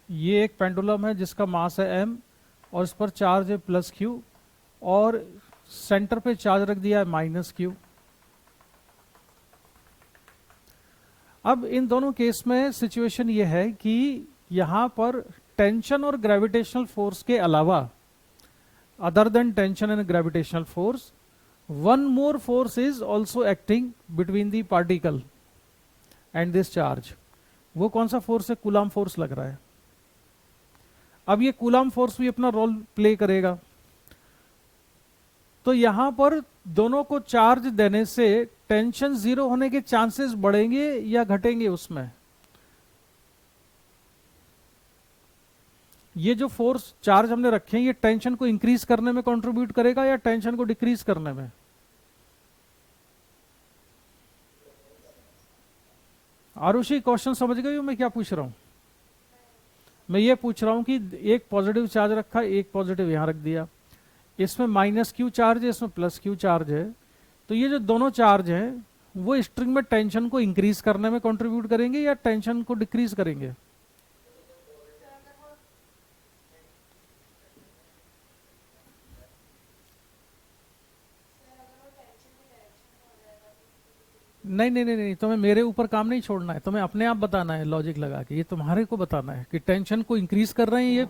ये एक पेंडुलम है जिसका मास है m और इस पर चार्ज है प्लस q, और सेंटर पे चार्ज रख दिया है माइनस q। अब इन दोनों केस में सिचुएशन ये है कि यहां पर टेंशन और ग्रेविटेशनल फोर्स के अलावा, other than tension and gravitational force, one more force is also acting between the particle and this charge. वो कौन सा फोर्स है? कूलाम फोर्स लग रहा है। अब ये कूलाम फोर्स भी अपना रोल प्ले करेगा, तो यहां पर दोनों को चार्ज देने से टेंशन जीरो होने के चांसेस बढ़ेंगे या घटेंगे? उसमें ये जो फोर्स चार्ज हमने रखे हैं, ये टेंशन को इंक्रीज करने में कंट्रीब्यूट करेगा या टेंशन को डिक्रीज करने में? आरुषि, क्वेश्चन समझ गई हो मैं क्या पूछ रहा हूं? मैं ये पूछ रहा हूं कि एक पॉजिटिव चार्ज रखा, एक पॉजिटिव यहां रख दिया, इसमें माइनस क्यू चार्ज है, इसमें प्लस क्यू चार्ज है, तो ये जो दोनों चार्ज हैं वो स्ट्रिंग में टेंशन को इंक्रीज करने में कंट्रीब्यूट करेंगे या टेंशन को डिक्रीज करेंगे? नहीं नहीं नहीं नहीं, तुम्हें मेरे ऊपर काम नहीं छोड़ना है, तुम्हें अपने आप बताना है लॉजिक लगा के, ये तुम्हारे को बताना है कि टेंशन को इंक्रीज कर रहे हैं ये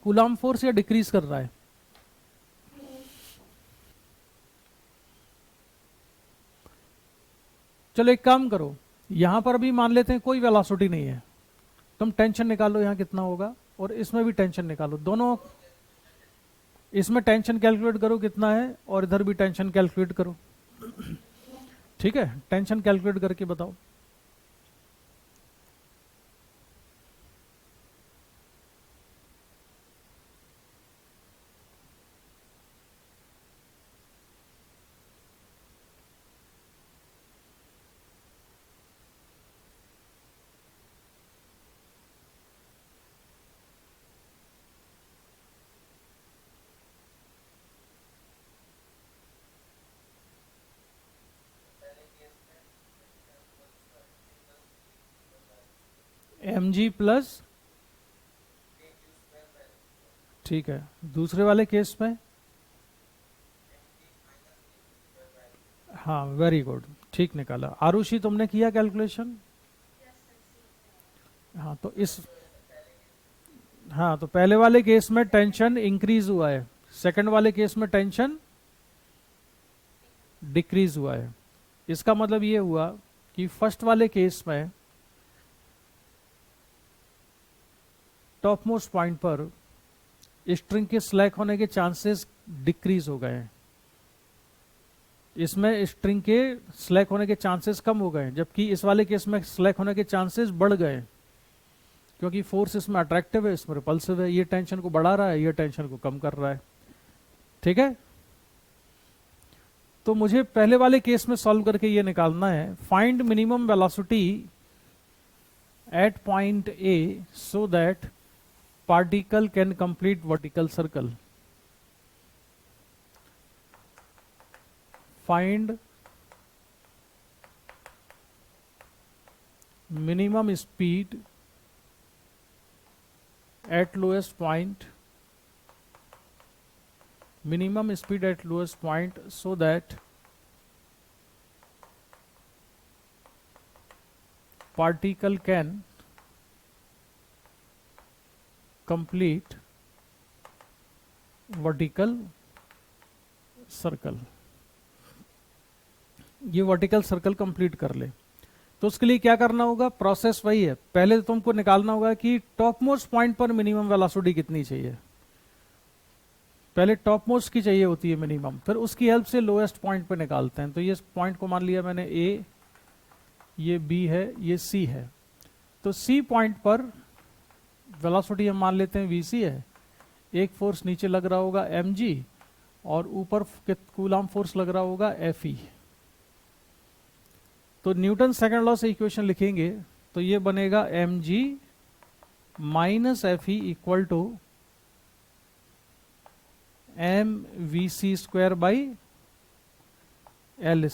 कूलाम फोर्स या डिक्रीज कर रहा है। चलो एक काम करो, यहां पर भी मान लेते हैं कोई वेलोसिटी नहीं है, तुम टेंशन निकालो यहां कितना होगा, और इसमें भी टेंशन निकालो, दोनों इसमें टेंशन कैलकुलेट करो कितना है, और इधर भी टेंशन कैलकुलेट करो। ठीक है, टेंशन कैलकुलेट करके बताओ। mg प्लस, ठीक है, दूसरे वाले केस में, हाँ वेरी गुड, ठीक निकाला। आरुषि तुमने किया कैलकुलेशन? हाँ, तो इस हाँ, तो पहले वाले केस में टेंशन इंक्रीज हुआ है, सेकंड वाले केस में टेंशन डिक्रीज हुआ है। इसका मतलब ये हुआ कि फर्स्ट वाले केस में टॉप मोस्ट पॉइंट पर स्ट्रिंग के स्लैक होने के चांसेस डिक्रीज हो गए हैं, इसमें स्ट्रिंग के स्लैक होने के चांसेस कम हो गए, जबकि इस वाले केस में स्लैक होने के चांसेस बढ़ गए, क्योंकि फोर्स इसमें अट्रैक्टिव है, इसमें रिपल्सिव है। ये टेंशन को बढ़ा रहा है, ये टेंशन को कम कर रहा है। ठीक है, तो मुझे पहले वाले केस में सॉल्व करके ये निकालना है, find minimum velocity at point A so that particle can complete vertical circle. Find minimum speed at lowest point, minimum speed at lowest point so that particle can complete vertical circle। ये वर्टिकल सर्कल कंप्लीट कर ले, तो उसके लिए क्या करना होगा, प्रोसेस वही है। पहले तुमको निकालना होगा कि टॉप मोस्ट पॉइंट पर मिनिमम वेलोसिटी कितनी चाहिए। पहले टॉप मोस्ट की चाहिए होती है मिनिमम, फिर उसकी हेल्प से लोएस्ट पॉइंट पर निकालते हैं। तो ये पॉइंट को मान लिया मैंने ए, ये बी है, ये सी है। तो सी पॉइंट पर वेलोसिटी हम मान लेते हैं वीसी है, एक फोर्स नीचे लग रहा होगा mg और ऊपर कूलम फोर्स लग रहा होगा Fe। तो न्यूटन सेकंड लॉ से इक्वेशन लिखेंगे तो ये बनेगा mg minus Fe equal to mvc square by L।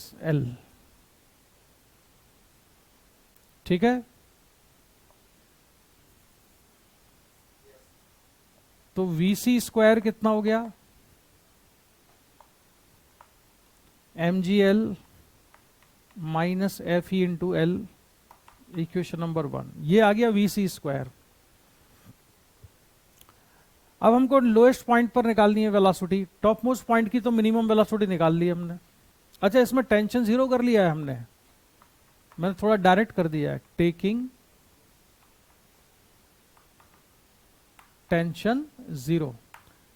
ठीक है, तो vc स्क्वायर कितना हो गया, mgl minus Fe into L, equation number 1। ये आ गया vc स्क्वायर। अब हमको लोएस्ट पॉइंट पर निकालनी है वेलोसिटी। टॉप मोस्ट पॉइंट की तो मिनिमम वेलोसिटी निकाल ली हमने। अच्छा, इसमें टेंशन जीरो कर लिया है हमने, मैंने थोड़ा डायरेक्ट कर दिया है, टेकिंग टेंशन जीरो।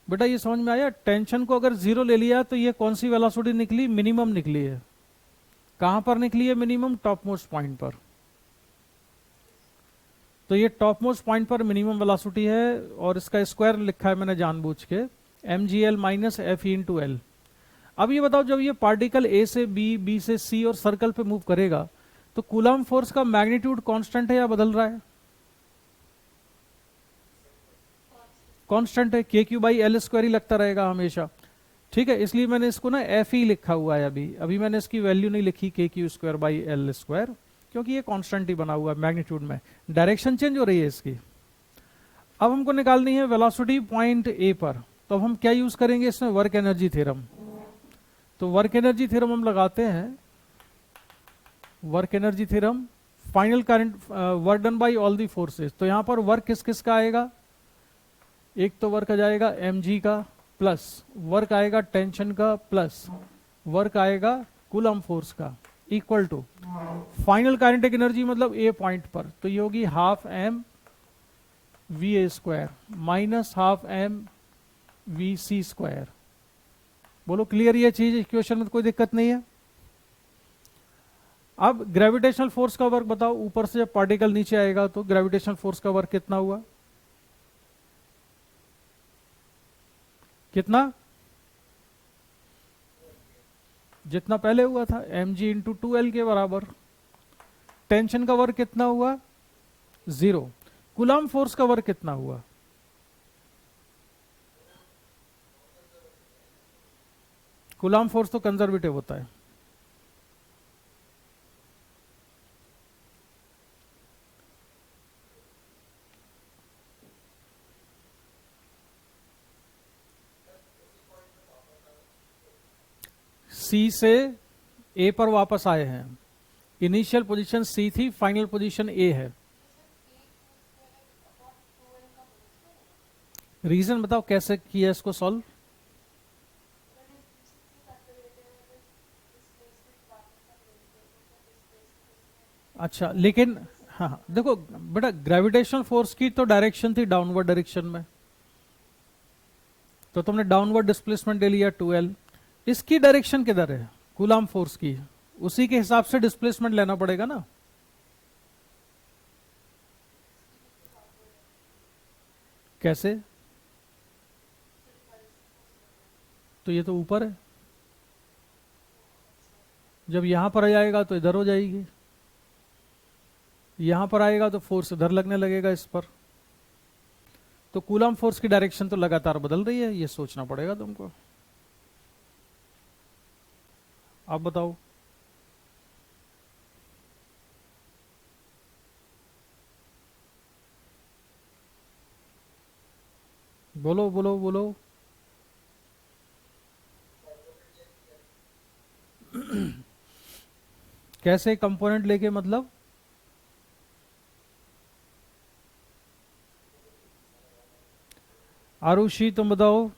बेटा ये समझ में आया, टेंशन को अगर जीरो ले लिया तो ये कौन सी वेलोसिटी निकली, मिनिमम निकली है। कहां पर निकली है मिनिमम, टॉप मोस्ट पॉइंट पर। तो ये टॉप मोस्ट पॉइंट पर मिनिमम वेलोसिटी है और इसका स्क्वायर लिखा है मैंने जानबूझ के, mgl minus Fe into L. अब ये बताओ, जब ये पार्टिकल ए से बी, बी से सी और सर्कल पे मूव करेगा तो कूलम फोर्स का मैग्नीट्यूड कांस्टेंट है या बदल रहा है, कांस्टेंट है, KQ बाई एल स्क्वायर ही लगता रहेगा हमेशा। ठीक है, इसलिए मैंने इसको ना Fe लिखा हुआ है। अभी मैंने इसकी वैल्यू नहीं लिखी KQ square by L square, क्योंकि ये कांस्टेंट ही बना हुआ है मैग्नीट्यूड में, डायरेक्शन चेंज हो रही है इसकी। अब हमको निकालनी है वेलोसिटी पॉइंट ए पर, तो अब हम क्या यूज करेंगे इसमें, वर्क एनर्जी थ्योरम। तो वर्क एनर्जी थ्योरम हम लगाते हैं, work energy theorem, final current work done by all the forces. तो यहां पर वर्क किस किस का आएगा, एक तो वर्क आ जाएगा mg का, प्लस वर्क आएगा टेंशन का, प्लस वर्क आएगा कूलम फोर्स का, equal to final kinetic energy मतलब ए पॉइंट पर, तो ये होगी half m va square minus half m vc square. बोलो क्लियर ये चीज, इक्वेशन में कोई दिक्कत नहीं है। अब ग्रेविटेशनल फोर्स का वर्क बताओ, ऊपर से जब पार्टिकल नीचे आएगा तो ग्रेविटेशनल फोर्स का वर्क कितना हुआ, कितना, जितना पहले हुआ था, mg इंटू 2l के बराबर। टेंशन का वर्क कितना हुआ, 0। कूलम फोर्स का वर्क कितना हुआ, कूलम फोर्स तो कंजर्वेटिव होता है। सी से ए पर वापस आए हैं, इनिशियल पोजीशन सी थी, फाइनल पोजीशन ए है। रीजन बताओ कैसे किया इसको सॉल्व। अच्छा लेकिन हाँ हाँ, देखो बेटा ग्रेविटेशनल फोर्स की तो डायरेक्शन थी डाउनवर्ड डायरेक्शन में, तो तुमने डाउनवर्ड डिस्प्लेसमेंट ले लिया 2L। इसकी डायरेक्शन किधर है कूलाम फोर्स की, उसी के हिसाब से डिस्प्लेसमेंट लेना पड़ेगा ना। कैसे, तो ये तो ऊपर है, जब यहां पर आ जाएगा तो इधर हो जाएगी, यहां पर आएगा तो फोर्स इधर लगने लगेगा इस पर। तो कूलम फोर्स की डायरेक्शन तो लगातार बदल रही है, ये सोचना पड़ेगा तुमको। आप बताओ। बोलो बोलो बोलो। कैसे कंपोनेंट लेके मतलब, आरुषि तुम बताओ।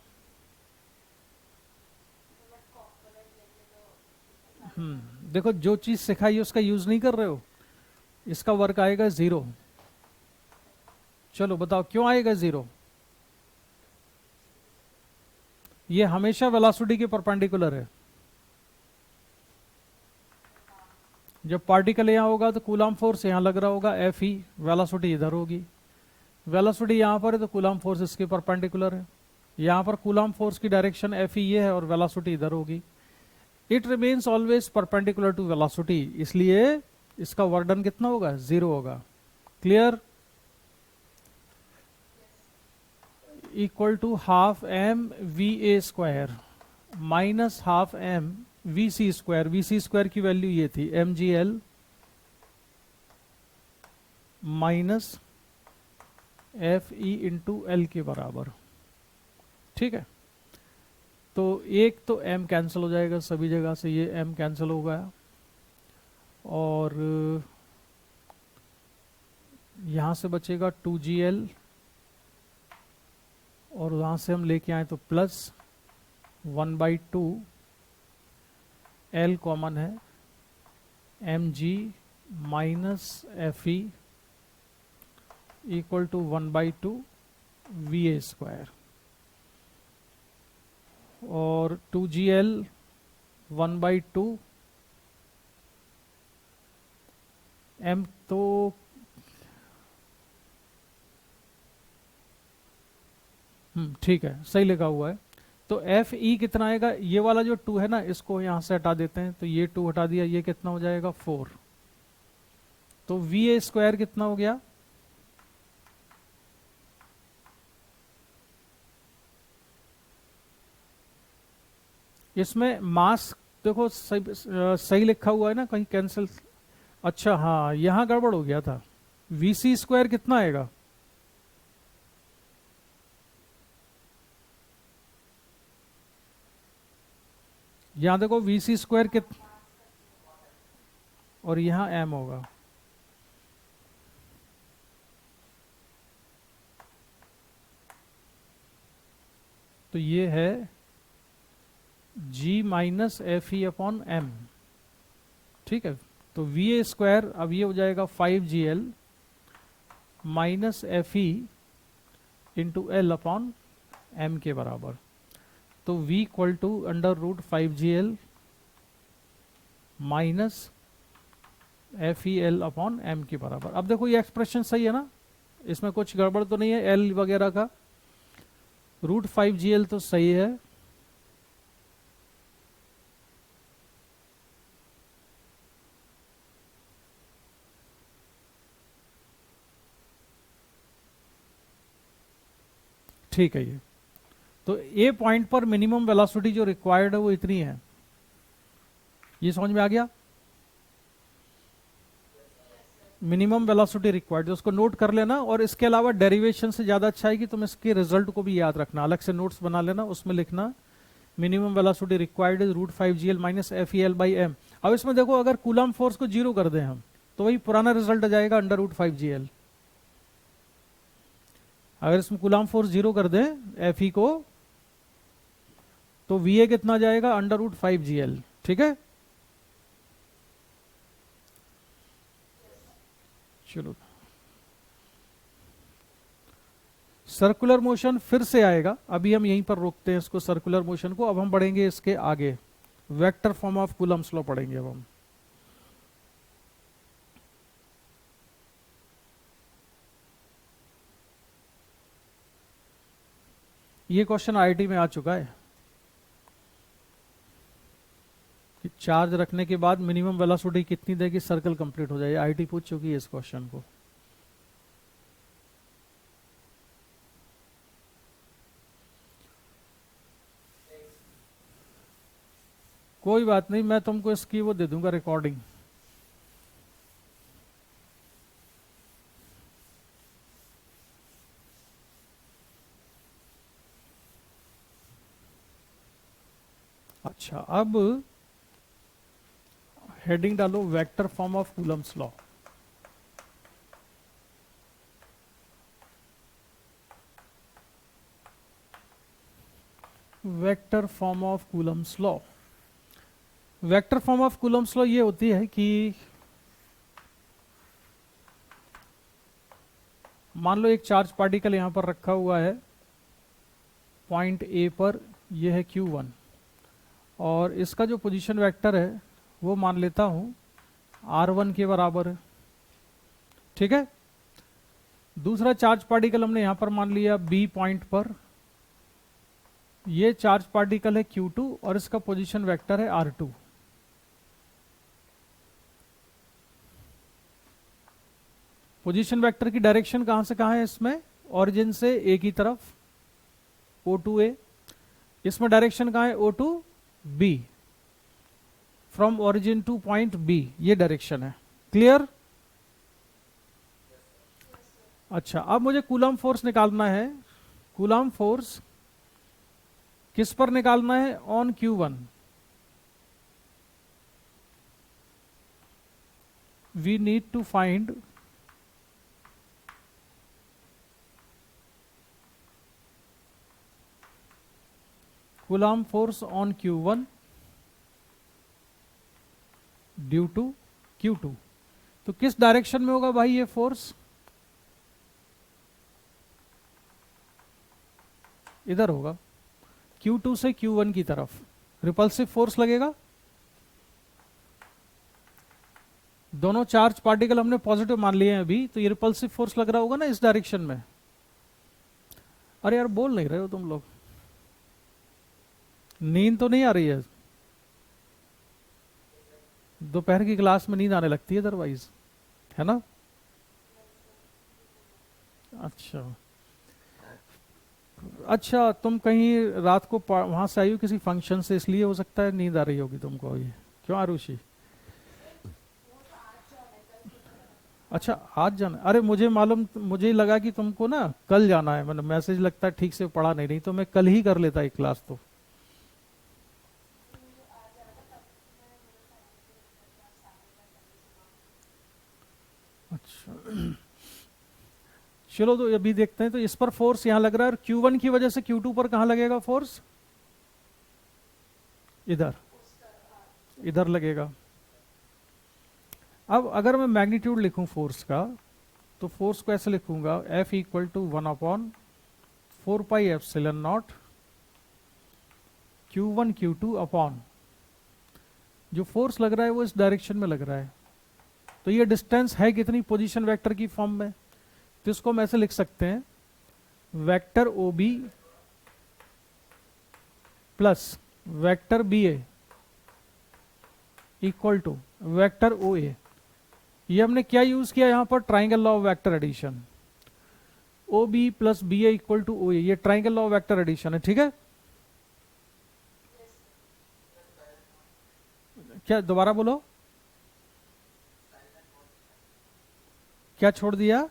देखो जो चीज सिखाई है उसका यूज नहीं कर रहे हो, इसका वर्क आएगा 0। चलो बताओ क्यों आएगा 0। ये हमेशा वेलोसिटी के परपेंडिकुलर है। जब पार्टिकल यहां होगा तो कूलम फोर्स यहां लग रहा होगा एफ ई, वेलोसिटी इधर होगी। वेलोसिटी यहां पर है तो कूलम फोर्स इसके परपेंडिकुलर है। यहां पर कूलम फोर्स की डायरेक्शन एफ ई ये है और वेलोसिटी इधर होगी। It remains always perpendicular to velocity, इसलिए इसका वर्क डन कितना होगा 0 होगा। Clear. Equal to half M V A square minus half M V C square. V C square की वैल्यू ये थी M G L minus F E into L के बराबर। ठीक है, तो एक तो m कैंसिल हो जाएगा सभी जगह से, ये m कैंसिल हो गया, और यहां से बचेगा 2gl, और वहां से हम लेके आए तो प्लस 1/2 l कॉमन है mg minus F E equal to 1/2 V A square, और 2gl 1/2 m। तो ठीक है सही लिखा हुआ है। तो एफ ई कितना आएगा, ये वाला जो 2 है ना इसको यहां से हटा देते हैं, तो ये 2 हटा दिया, ये कितना हो जाएगा 4। तो वी ए स्क्वायर कितना हो गया, इसमें मास देखो सही लिखा हुआ है ना, कहीं कैंसिल। अच्छा हाँ यहां गड़बड़ हो गया था। वी सी स्क्वायर कितना आएगा, यहां देखो वी सी स्क्वायर कित, और यहां एम होगा। तो ये है g minus F E upon M. ठीक है, तो वी ए स्क्वायर अब ये हो जाएगा 5gl minus F E into L upon M के बराबर। तो v equal to √5gl minus F E L upon M के बराबर। अब देखो ये एक्सप्रेशन सही है ना, इसमें कुछ गड़बड़ तो नहीं है एल वगैरह का, √5gl तो सही है। ठीक है, ये तो ए पॉइंट पर मिनिमम वेलोसिटी जो रिक्वायर्ड है वो इतनी है, ये समझ में आ गया। मिनिमम वेलोसिटी रिक्वायर्ड उसको नोट कर लेना, और इसके अलावा डेरिवेशन से ज्यादा अच्छा है कि तुम इसके रिजल्ट को भी याद रखना, अलग से नोट्स बना लेना, उसमें लिखना minimum velocity required is √5gl minus F E L by M. अब इसमें देखो अगर कूलम फोर्स को 0 कर दें हम तो वही पुराना रिजल्ट आ जाएगा √5gl। अगर इसमें कूलाम फोर्स जीरो कर दें एफ ई को, तो वी ए कितना जाएगा, √5 GL। ठीक है, चलो सर्कुलर मोशन फिर से आएगा, अभी हम यहीं पर रोकते हैं इसको सर्कुलर मोशन को। अब हम बढ़ेंगे इसके आगे, vector form of Coulomb's law पढ़ेंगे अब हम। ये क्वेश्चन आईआईटी में आ चुका है कि चार्ज रखने के बाद मिनिमम वेलोसिटी कितनी देगी सर्कल कंप्लीट हो जाए। आईआईटी पूछ चुकी है इस क्वेश्चन को। कोई बात नहीं, मैं तुमको इसकी वो दे दूंगा रिकॉर्डिंग। अच्छा, अब हेडिंग डालो vector form of Coulomb's law. Vector form of Coulomb's law, vector form of Coulomb's law ये होती है कि मान लो एक चार्ज पार्टिकल यहां पर रखा हुआ है पॉइंट ए पर, यह है Q1, और इसका जो पोजीशन वेक्टर है वो मान लेता हूं R1 के बराबर है। ठीक है, दूसरा चार्ज पार्टिकल हमने यहां पर मान लिया B पॉइंट पर, ये चार्ज पार्टिकल है Q2 और इसका पोजीशन वेक्टर है R2। पोजीशन वेक्टर की डायरेक्शन कहां से कहां है इसमें, ओरिजिन से ए की तरफ O2A, इसमें डायरेक्शन कहां है O2B, from origin two point B, ये डायरेक्शन है। क्लियर? अच्छा, अब मुझे कूलम फोर्स निकालना है। कूलम फोर्स किस पर निकालना है, on Q1। We need to find Coulomb force on Q1 due to Q2। तो किस डायरेक्शन में होगा भाई ये फोर्स, इधर होगा, Q2 से Q1 की तरफ रिपल्सिव फोर्स लगेगा। दोनों चार्ज पार्टिकल हमने पॉजिटिव मान लिए हैं अभी, तो ये रिपल्सिव फोर्स लग रहा होगा ना इस डायरेक्शन में। अरे यार बोल नहीं रहे हो तुम लोग, नींद तो नहीं आ रही है? दोपहर की क्लास में नींद आने लगती है अदरवाइज, है ना? अच्छा अच्छा, तुम कहीं रात को वहां से आई हो किसी फंक्शन से, इसलिए हो सकता है नींद आ रही होगी तुमको अभी। क्यों आरुषि? अच्छा आज जाना, अरे मुझे मालूम, मुझे लगा कि तुमको ना कल जाना है, मतलब मैसेज लगता है ठीक से पढ़ा नहीं, रही तो मैं कल ही कर लेता एक क्लास तो। अच्छा चलो, तो अभी देखते हैं। तो इस पर फोर्स यहां लग रहा है, और Q1 की वजह से Q2 पर कहां लगेगा फोर्स, इधर, इधर लगेगा। अब अगर मैं मैग्नीट्यूड लिखूं फोर्स का, तो फोर्स को ऐसे लिखूंगा, F equal to 1/4πε0 Q1 Q2 upon, जो फोर्स लग रहा है वो इस डायरेक्शन में लग रहा है, तो ये डिस्टेंस है कितनी पोजीशन वेक्टर की फॉर्म में, तो इसको हम ऐसे लिख सकते हैं, vector OB plus vector BA equal to vector OA। ये हमने क्या यूज किया यहां पर, triangle law of vector addition. OB plus BA equal to OA, ये triangle law of vector addition है। ठीक है, क्या दोबारा बोलो, क्या छोड़ दिया?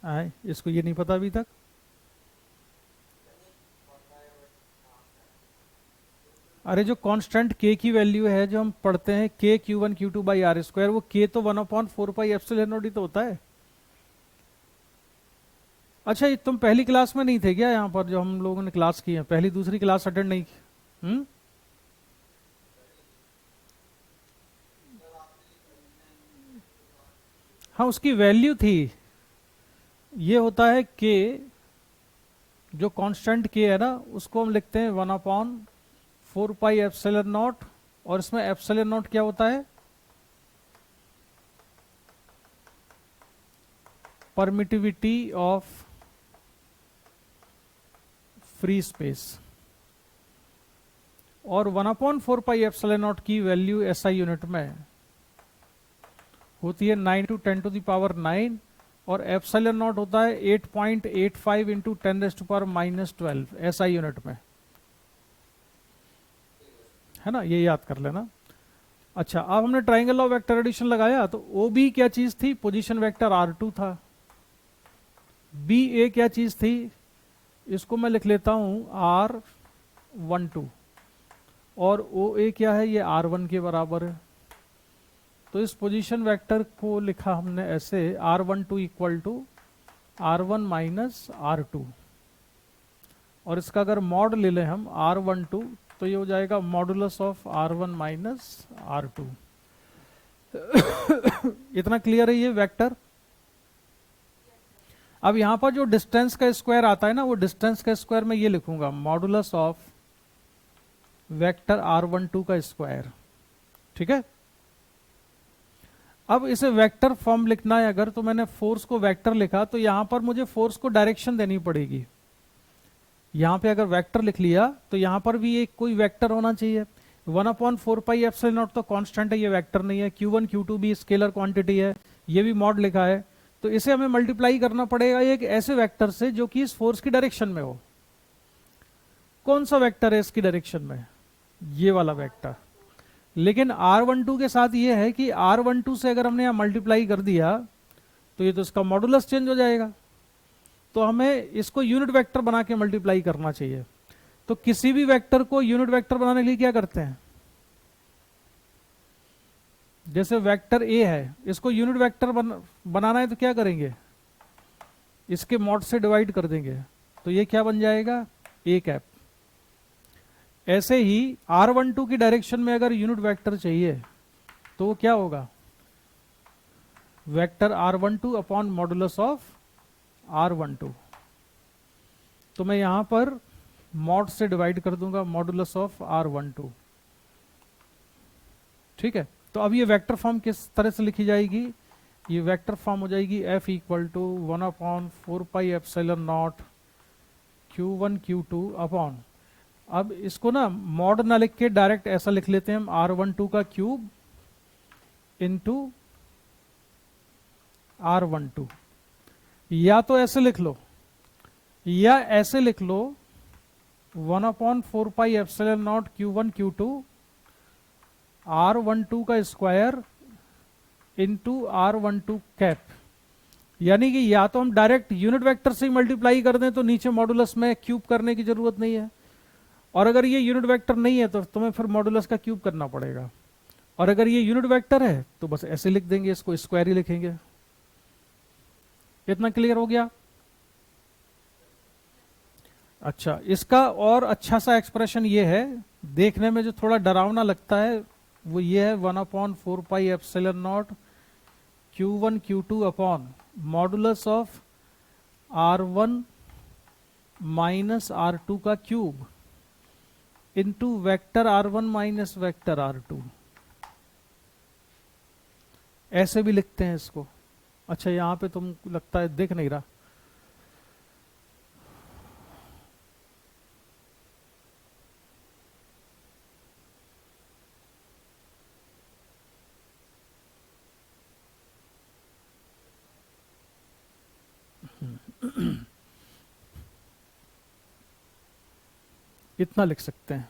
आए, इसको ये नहीं पता अभी तक। अरे जो कांस्टेंट k की वैल्यू है जो हम पढ़ते हैं k q1 q2 by R square, वो k तो 1/4 पाई एप्सिलॉन नॉट ही तो होता है। अच्छा ये तुम पहली क्लास में नहीं थे क्या? यहाँ पर जो हम लोगों ने क्लास की है, पहली दूसरी क्लास अटेंड नहीं की? हाँ उसकी वैल्यू थी। ये होता है k, जो कांस्टेंट k है ना उसको हम लिखते हैं 1/4 पाई एप्सिलॉन नॉट, और इसमें एप्सिलॉन नॉट क्या होता है? Permittivity of free space. और 1/4 पाई एप्सिलॉन नॉट की वैल्यू एसआई यूनिट में होती है 9 टू 10 टू द पावर 9, और एप्सिलॉन नॉट होता है 8.85 इंटू 10⁻⁻12 एसआई यूनिट में, है ना? ये याद कर लेना। अच्छा अब हमने ट्राइंगल ऑफ वेक्टर एडिशन लगाया, तो ओ बी क्या चीज थी? पोजीशन वेक्टर R2 था। बी ए क्या चीज थी? इसको मैं लिख लेता हूं R12, और ओ ए क्या है? ये R1 के बराबर है। तो इस पोजीशन वेक्टर को लिखा हमने ऐसे, R12 equal to R1 minus R2, और इसका अगर मॉड ले लें हम R12, तो ये हो जाएगा modulus of R1 minus R2। इतना क्लियर है ये वेक्टर? अब यहां पर जो डिस्टेंस का स्क्वायर आता है ना, वो डिस्टेंस का स्क्वायर मैं ये लिखूंगा मॉडुलस ऑफ वेक्टर R12 का स्क्वायर। ठीक है? अब इसे वेक्टर फॉर्म लिखना है अगर, तो मैंने फोर्स को वेक्टर लिखा, तो यहां पर मुझे फोर्स को डायरेक्शन देनी पड़ेगी। यहां पे अगर वेक्टर लिख लिया तो यहां पर भी एक कोई वेक्टर होना चाहिए। 1/4 पाई एप्सिलॉन नॉट तो कांस्टेंट है, ये वेक्टर नहीं है। Q1 Q2 भी स्केलर क्वांटिटी है, ये भी मॉड लिखा है। तो इसे हमें मल्टीप्लाई करना पड़ेगा एक ऐसे वेक्टर से जो कि इस फोर्स की डायरेक्शन में हो। कौन सा वेक्टर है इसकी डायरेक्शन में? ये वाला वेक्टर। लेकिन R12 के साथ ये है कि R12 से अगर हमने यहां मल्टीप्लाई कर दिया तो ये तो इसका मॉडुलस चेंज हो जाएगा, तो हमें इसको यूनिट वेक्टर बना के मल्टीप्लाई करना चाहिए। तो किसी भी वेक्टर को यूनिट वेक्टर बनाने के लिए क्या करते हैं? जैसे वेक्टर ए है, इसको यूनिट वेक्टर बनाना है तो क्या करेंगे? इसके मॉड से डिवाइड कर देंगे, तो ये क्या बन जाएगा? A cap. ऐसे ही R12 की डायरेक्शन में अगर यूनिट वेक्टर चाहिए तो वो क्या होगा? Vector R12 upon modulus of R12। तो मैं यहां पर मॉड से डिवाइड कर दूंगा मॉडुलस ऑफ R12। ठीक है? तो अब ये वेक्टर फॉर्म किस तरह से लिखी जाएगी? ये वेक्टर फॉर्म हो जाएगी F equal to 1/4 pi epsilon naught Q1 Q2 upon, अब इसको ना मॉड ना लिख के डायरेक्ट ऐसा लिख लेते हैं हम, R12 का क्यूब इंटू R12। या तो ऐसे लिख लो या ऐसे लिख लो, 1/4 pi epsilon naught Q1 Q2 R12 का स्क्वायर इंटू R12 कैप। यानी कि या तो हम डायरेक्ट यूनिट वेक्टर से ही मल्टीप्लाई कर दें तो नीचे मॉडुलस में क्यूब करने की जरूरत नहीं है, और अगर ये यूनिट वेक्टर नहीं है तो तुम्हें फिर मॉडुलस का क्यूब करना पड़ेगा। और अगर ये यूनिट वेक्टर है तो बस ऐसे लिख देंगे, इसको स्क्वायर ही लिखेंगे। इतना क्लियर हो गया? अच्छा, इसका और अच्छा सा एक्सप्रेशन ये है, देखने में जो थोड़ा डरावना लगता है वो ये है, 1/4 pi epsilon naught Q1 Q2 upon modulus of R1 minus R2 का cube into vector R1 minus vector R2। ऐसे भी लिखते हैं इसको। अच्छा यहां पे तुम लगता है दिख नहीं रहा, इतना लिख सकते हैं।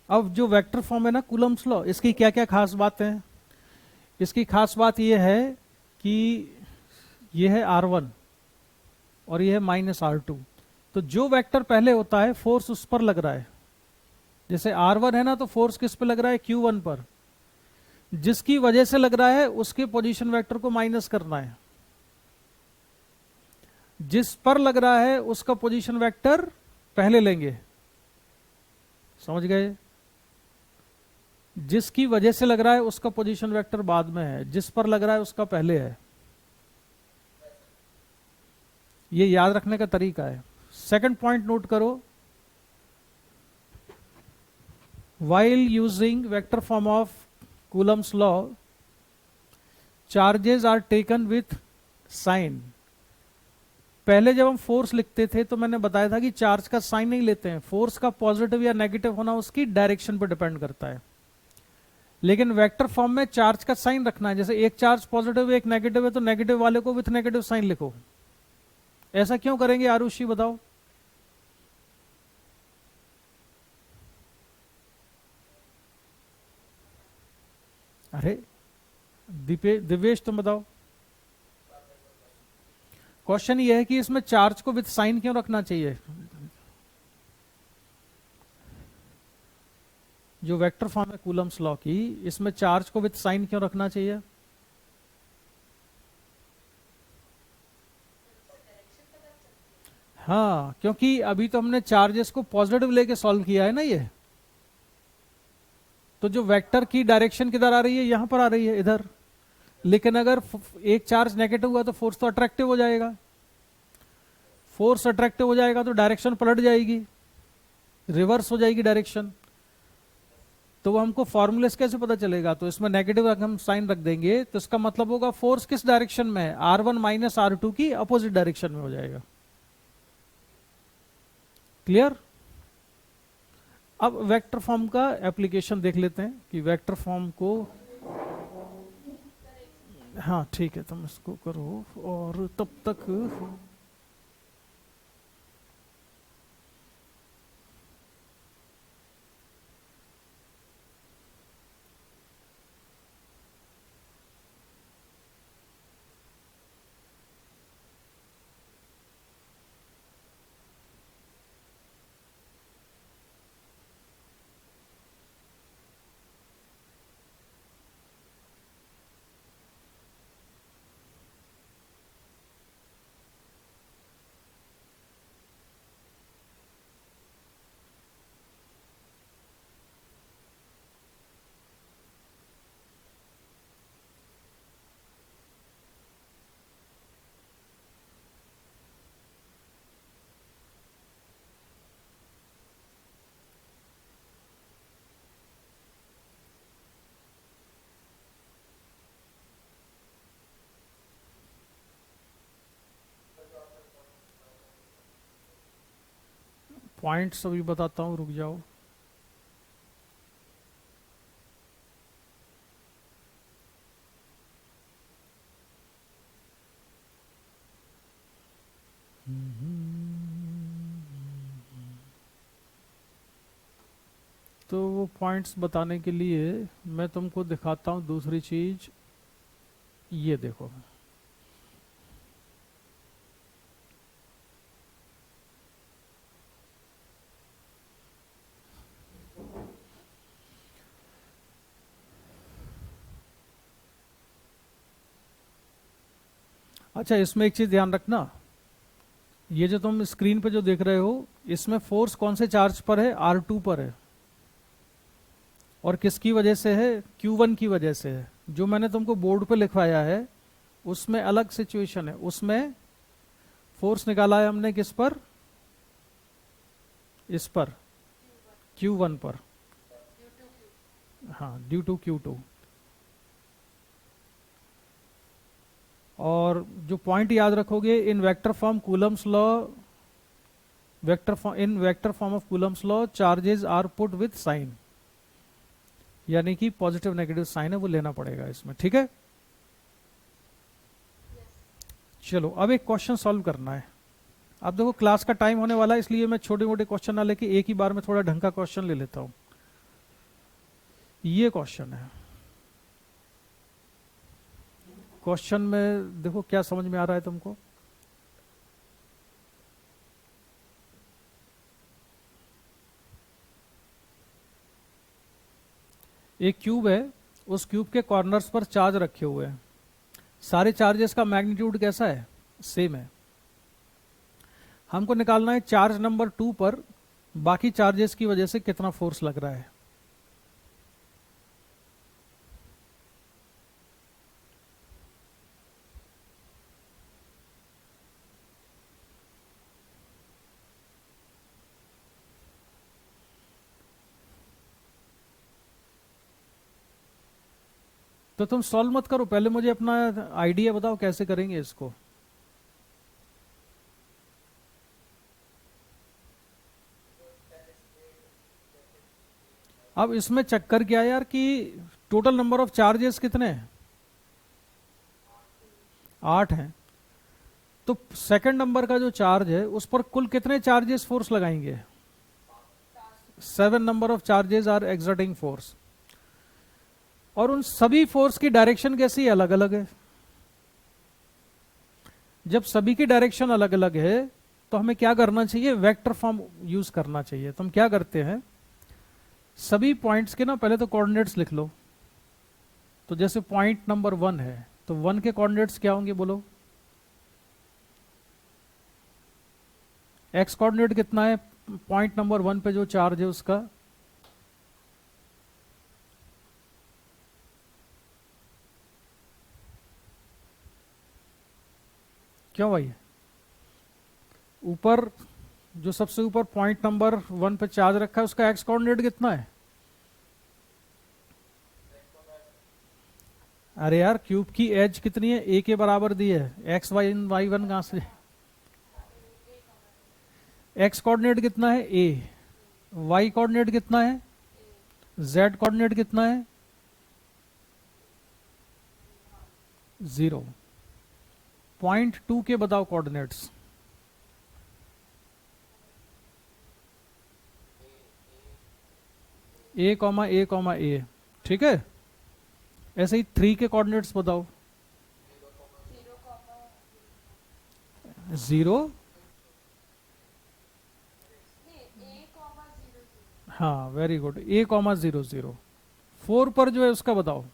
अब जो वेक्टर फॉर्म है ना कूलम्स लॉ, इसकी क्या क्या खास बातें हैं? इसकी खास बात यह है कि यह है R1, और ये है -r2। तो जो वेक्टर पहले होता है फोर्स उस पर लग रहा है, जैसे r1 है ना, तो फोर्स किस पे लग रहा है, q1 पर। जिसकी वजह से लग रहा है उसके पोजीशन वेक्टर को माइनस करना है, जिस पर लग रहा है उसका पोजीशन वेक्टर पहले लेंगे। समझ गए? जिसकी वजह से लग रहा है उसका पोजीशन वेक्टर बाद में है, जिस पर लग रहा है उसका पहले है। ये याद रखने का तरीका है। सेकंड पॉइंट नोट करो, while using vector form of Coulomb's law, charges are taken with sign। पहले जब हम फोर्स लिखते थे तो मैंने बताया था कि चार्ज का साइन नहीं लेते हैं, फोर्स का पॉजिटिव या नेगेटिव होना उसकी डायरेक्शन पर डिपेंड करता है। लेकिन वेक्टर फॉर्म में चार्ज का साइन रखना है, जैसे एक चार्ज पॉजिटिव एक नेगेटिव है तो नेगेटिव वाले को विथ नेगेटिव साइन लिखो। ऐसा क्यों करेंगे आरुषि, बताओ? अरे दिव्येश तुम बताओ। क्वेश्चन ये है कि इसमें चार्ज को विथ साइन क्यों रखना चाहिए? जो वेक्टर फॉर्म है कूलम्स लॉ की, इसमें चार्ज को विथ साइन क्यों रखना चाहिए? हाँ, क्योंकि अभी तो हमने चार्जेस को पॉजिटिव लेके सॉल्व किया है ना ये, तो जो वेक्टर की डायरेक्शन किधर आ रही है, यहां पर आ रही है, इधर। लेकिन अगर एक चार्ज नेगेटिव हुआ तो फोर्स तो अट्रैक्टिव हो जाएगा, फोर्स अट्रैक्टिव हो जाएगा तो डायरेक्शन पलट जाएगी, रिवर्स हो जाएगी डायरेक्शन। तो वो हमको फॉर्मूले से कैसे पता चलेगा? तो इसमें नेगेटिव अगर हम साइन रख देंगे तो इसका मतलब होगा फोर्स किस डायरेक्शन में है, r1 माइनस r2 की अपोजिट डायरेक्शन में हो जाएगा। क्लियर? अब वेक्टर फॉर्म का एप्लीकेशन देख लेते हैं कि वेक्टर फॉर्म को, हाँ ठीक है, तुम इसको करो और तब तक पॉइंट्स अभी बताता हूं, रुक जाओ। तो वो पॉइंट्स बताने के लिए मैं तुमको दिखाता हूं दूसरी चीज, ये देखो। अच्छा, इसमें एक चीज ध्यान रखना, ये जो तुम स्क्रीन पे जो देख रहे हो, इसमें फोर्स कौन से चार्ज पर है, r2 पर है। और किसकी वजह से है, q1 की वजह से है। जो मैंने तुमको बोर्ड पे लिखवाया है उसमें अलग सिचुएशन है, उसमें फोर्स निकाला है हमने किस पर, इस पर, q1 पर। हाँ, ड्यू टू q2। और जो पॉइंट याद रखोगे, in vector form Coulomb's law, in vector form of Coulomb's law charges are put with sign, यानी कि पॉजिटिव नेगेटिव साइन है वो लेना पड़ेगा इसमें, ठीक है? चलो अब एक क्वेश्चन सॉल्व करना है। अब देखो क्लास का टाइम होने वाला है, इसलिए मैं छोटे मोटे क्वेश्चन ना लेके एक ही बार में थोड़ा ढंग का क्वेश्चन ले लेता हूं। ये क्वेश्चन है, क्वेश्चन में देखो क्या समझ में आ रहा है तुमको। एक क्यूब है, उस क्यूब के कॉर्नर्स पर चार्ज रखे हुए हैं, सारे चार्जेस का मैग्नीट्यूड कैसा है, सेम है। हमको निकालना है चार्ज नंबर 2 पर बाकी चार्जेस की वजह से कितना फोर्स लग रहा है। तो तुम सॉल्व मत करो, पहले मुझे अपना आइडिया बताओ कैसे करेंगे इसको। अब इसमें चक्कर क्या है यार कि टोटल नंबर ऑफ चार्जेस कितने हैं, 8 हैं। तो सेकंड नंबर का जो चार्ज है उस पर कुल कितने चार्जेस फोर्स लगाएंगे, 7 number of charges are exerting force. और उन सभी फोर्स की डायरेक्शन कैसी है, अलग अलग है। जब सभी की डायरेक्शन अलग अलग है तो हमें क्या करना चाहिए, वेक्टर फॉर्म यूज करना चाहिए। तो हम क्या करते हैं, सभी पॉइंट्स के ना पहले तो कोऑर्डिनेट्स लिख लो। तो जैसे पॉइंट नंबर 1 है तो 1 के कोऑर्डिनेट्स क्या होंगे बोलो, एक्स कोऑर्डिनेट कितना है पॉइंट नंबर 1 पे जो चार्ज है उसका, क्यों भाई, ऊपर जो सबसे ऊपर पॉइंट नंबर 1 पे चार्ज रखा है उसका एक्स कोऑर्डिनेट कितना है। अरे यार क्यूब की एज कितनी है, ए के बराबर दी है, एक्स वाई वाई 1 कहां से, एक्स कोऑर्डिनेट कितना है ए, वाई कोऑर्डिनेट कितना है, जेड कोऑर्डिनेट कितना है 0। पॉइंट 2 के बताओ कोऑर्डिनेट्स, ए कॉमा ए कॉमा ए, ठीक है। ऐसे ही 3 के कोऑर्डिनेट्स बताओ, 0, हाँ वेरी गुड, ए कॉमा 0 0। 4 पर जो है उसका बताओ,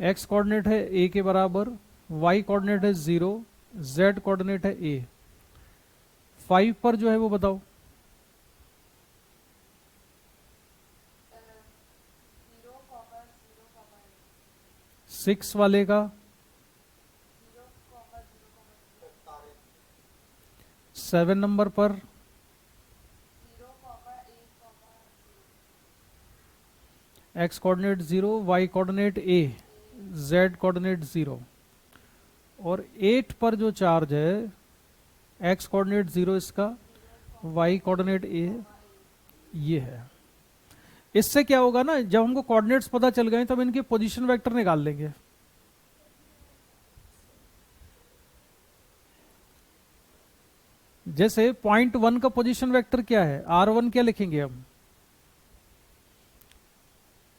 एक्स कोऑर्डिनेट है ए के बराबर, वाई कोऑर्डिनेट है 0, जेड कोऑर्डिनेट है ए। 5 पर जो है वो बताओ, 6 वाले का, 7 नंबर पर, एक्स कोऑर्डिनेट 0, वाई कोऑर्डिनेट ए, जेड कोऑर्डिनेट 0। और 8 पर जो चार्ज है, एक्स कोऑर्डिनेट 0 इसका, वाई कोऑर्डिनेट ए, ये है। इससे क्या होगा ना, जब हमको कोऑर्डिनेट्स पता चल गए तब इनके पोजीशन वेक्टर निकाल लेंगे। जैसे पॉइंट 1 का पोजीशन वेक्टर क्या है, R1 क्या लिखेंगे हम,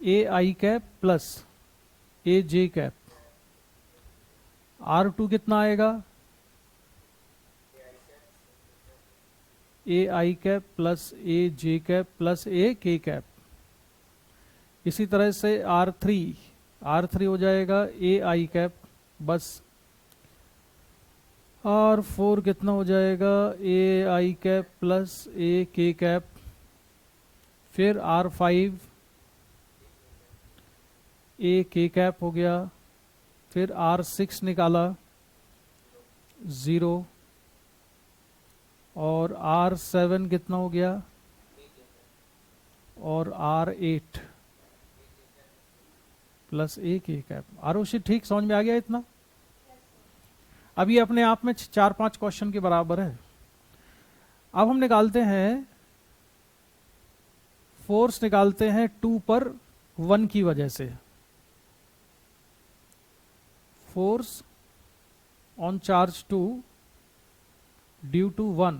ए आई कैप प्लस ए जे कैप। R2 कितना आएगा, ए आई कैप प्लस ए जे कैप प्लस ए के कैप। इसी तरह से R3 हो जाएगा ए आई कैप बस। R4 कितना हो जाएगा, ए आई कैप प्लस ए के कैप। फिर R5 ए के कैप हो गया। फिर R6 निकाला 0। और R7 कितना हो गया, और R8 प्लस ए के कैप। आरुषि ठीक समझ में आ गया इतना। अब ये अपने आप में 4-5 क्वेश्चन के बराबर है। अब हम निकालते हैं फोर्स, निकालते हैं 2 पर 1 की वजह से। Force on charge 2 due to 1,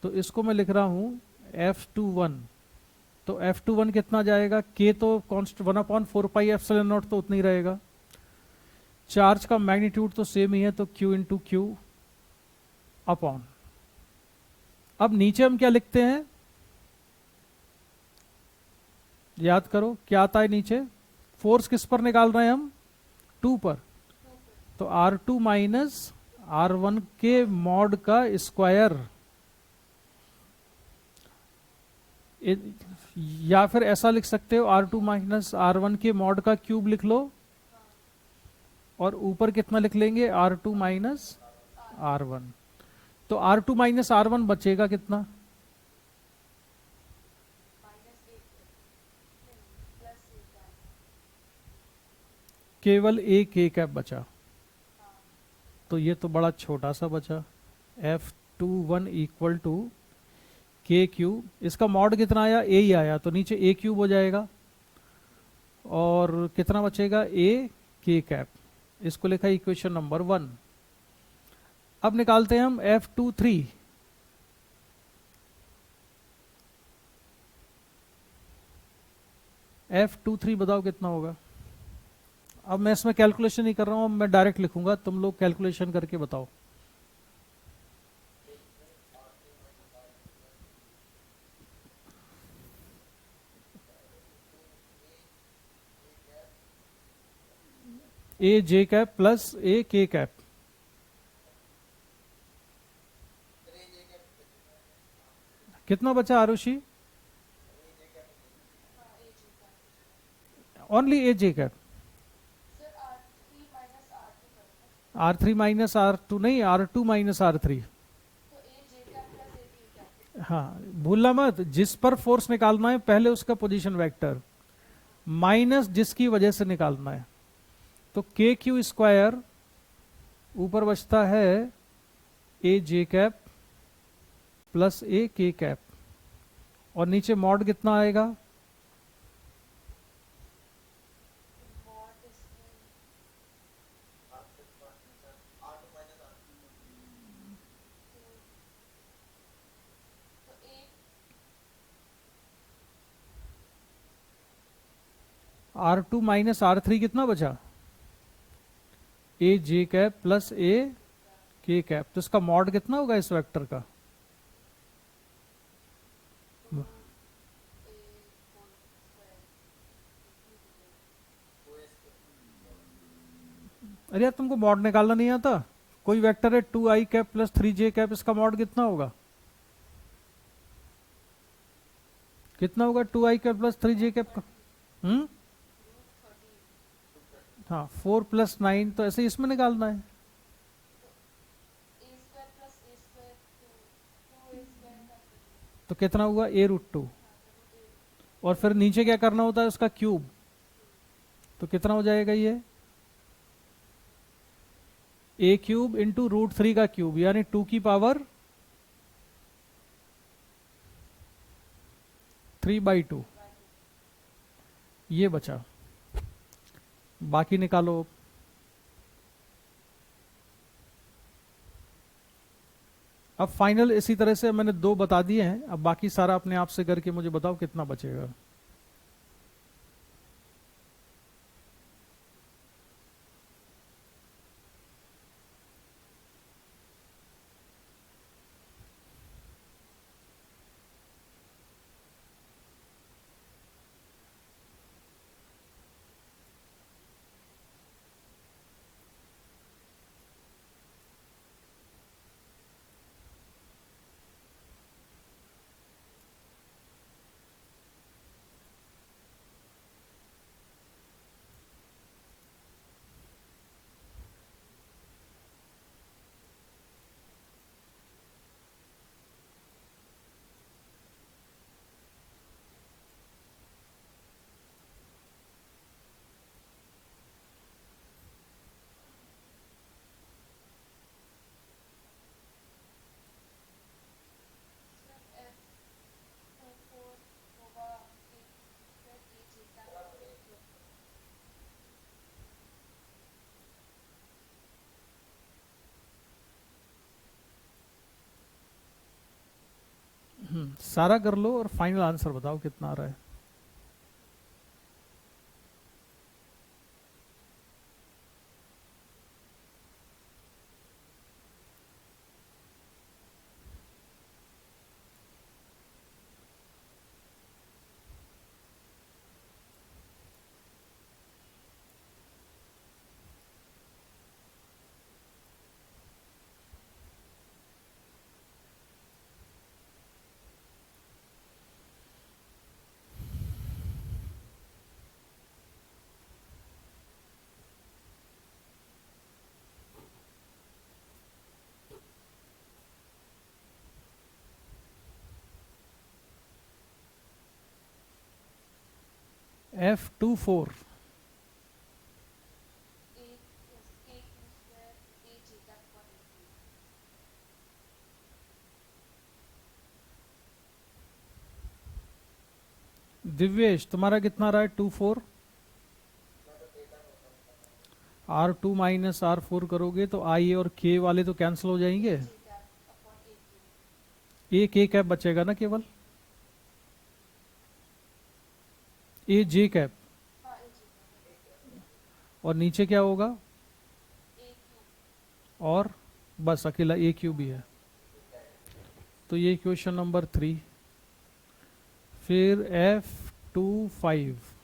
तो इसको मैं लिख रहा हूं F21। तो F21 कितना जाएगा, K तो कॉन्स्ट 1/4πε0 तो उतना ही रहेगा। चार्ज का मैग्नीट्यूड तो सेम ही है, तो Q इंटू क्यू अपॉन। अब नीचे हम क्या लिखते हैं, याद करो क्या आता है नीचे, फोर्स किस पर निकाल रहे हैं हम, 2 पर, तो R2 माइनस R1 के मॉड का स्क्वायर, या फिर ऐसा लिख सकते हो R2 माइनस R1 के मॉड का क्यूब लिख लो, और ऊपर कितना लिख लेंगे, R2 माइनस R1। तो R2 माइनस R1 बचेगा कितना, केवल एक ए कैप बचा, तो ये तो बड़ा छोटा सा बचा, F21 इक्वल टू के क्यूब, इसका मॉड कितना आया, ए ही आया, तो नीचे ए क्यूब हो जाएगा, और कितना बचेगा, ए के कैप। इसको लिखा इक्वेशन नंबर 1। अब निकालते हैं हम F23। F23 बताओ कितना होगा। अब मैं इसमें कैलकुलेशन नहीं कर रहा हूं, मैं डायरेक्ट लिखूंगा, तुम लोग कैलकुलेशन करके बताओ। ए जे कैप प्लस ए के कैप, कितना बचा आरुषि, ओनली ए जे कैप, R3 माइनस R2 नहीं, R2 माइनस R3। हाँ भूलना मत, जिस पर फोर्स निकालना है पहले उसका पोजीशन वेक्टर माइनस जिसकी वजह से निकालना है, तो के क्यू स्क्वायर ऊपर बचता है ए जे कैप प्लस ए के कैप, और नीचे मॉड कितना आएगा, R2 माइनस R3 कितना बचा, ए जे कैप प्लस ए के कैप, तो इसका मॉड कितना होगा इस वेक्टर का, अरे यार तुमको मॉड निकालना नहीं आता, कोई वेक्टर है 2i cap plus 3j cap, इसका मॉड कितना होगा, कितना होगा 2i cap plus 3j cap का, हाँ 4 प्लस 9, तो ऐसे इसमें निकालना है, तो कितना हुआ a√2, और फिर नीचे क्या करना होता है उसका क्यूब, तो कितना हो जाएगा ये a क्यूब इंटू √3 का क्यूब, यानी 2 की पावर 3/2, ये बचा, बाकी निकालो। अब फाइनल इसी तरह से मैंने 2 बता दिए हैं, अब बाकी सारा अपने आप से करके मुझे बताओ कितना बचेगा। सारा कर लो और फाइनल आंसर बताओ कितना आ रहा है। F24 दिव्येश तुम्हारा कितना रहा है? 24 R2 माइनस R4 करोगे तो I और K वाले तो कैंसिल हो जाएंगे, एक ए कैप बचेगा ना केवल, ए जे कैप, और नीचे क्या होगा? और बस अकेला ए क्यूब ही है। तो ये क्वेश्चन नंबर 3। फिर F25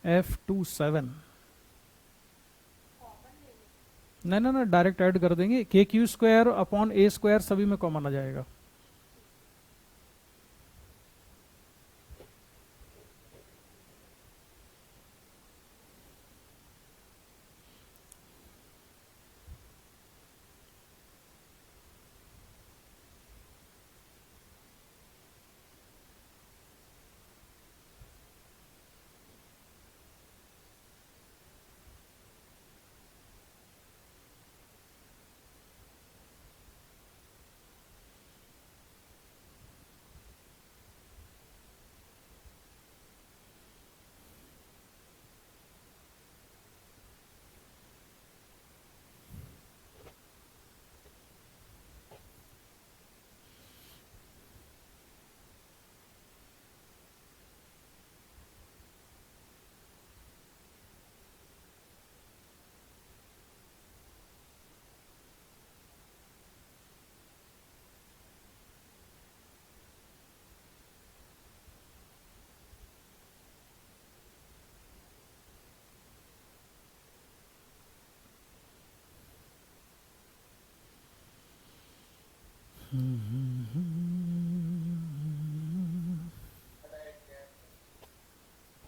F27 नहीं ना ना, डायरेक्ट ऐड कर देंगे, के क्यू स्क्वायर अपॉन ए स्क्वायर सभी में कॉमन आ जाएगा।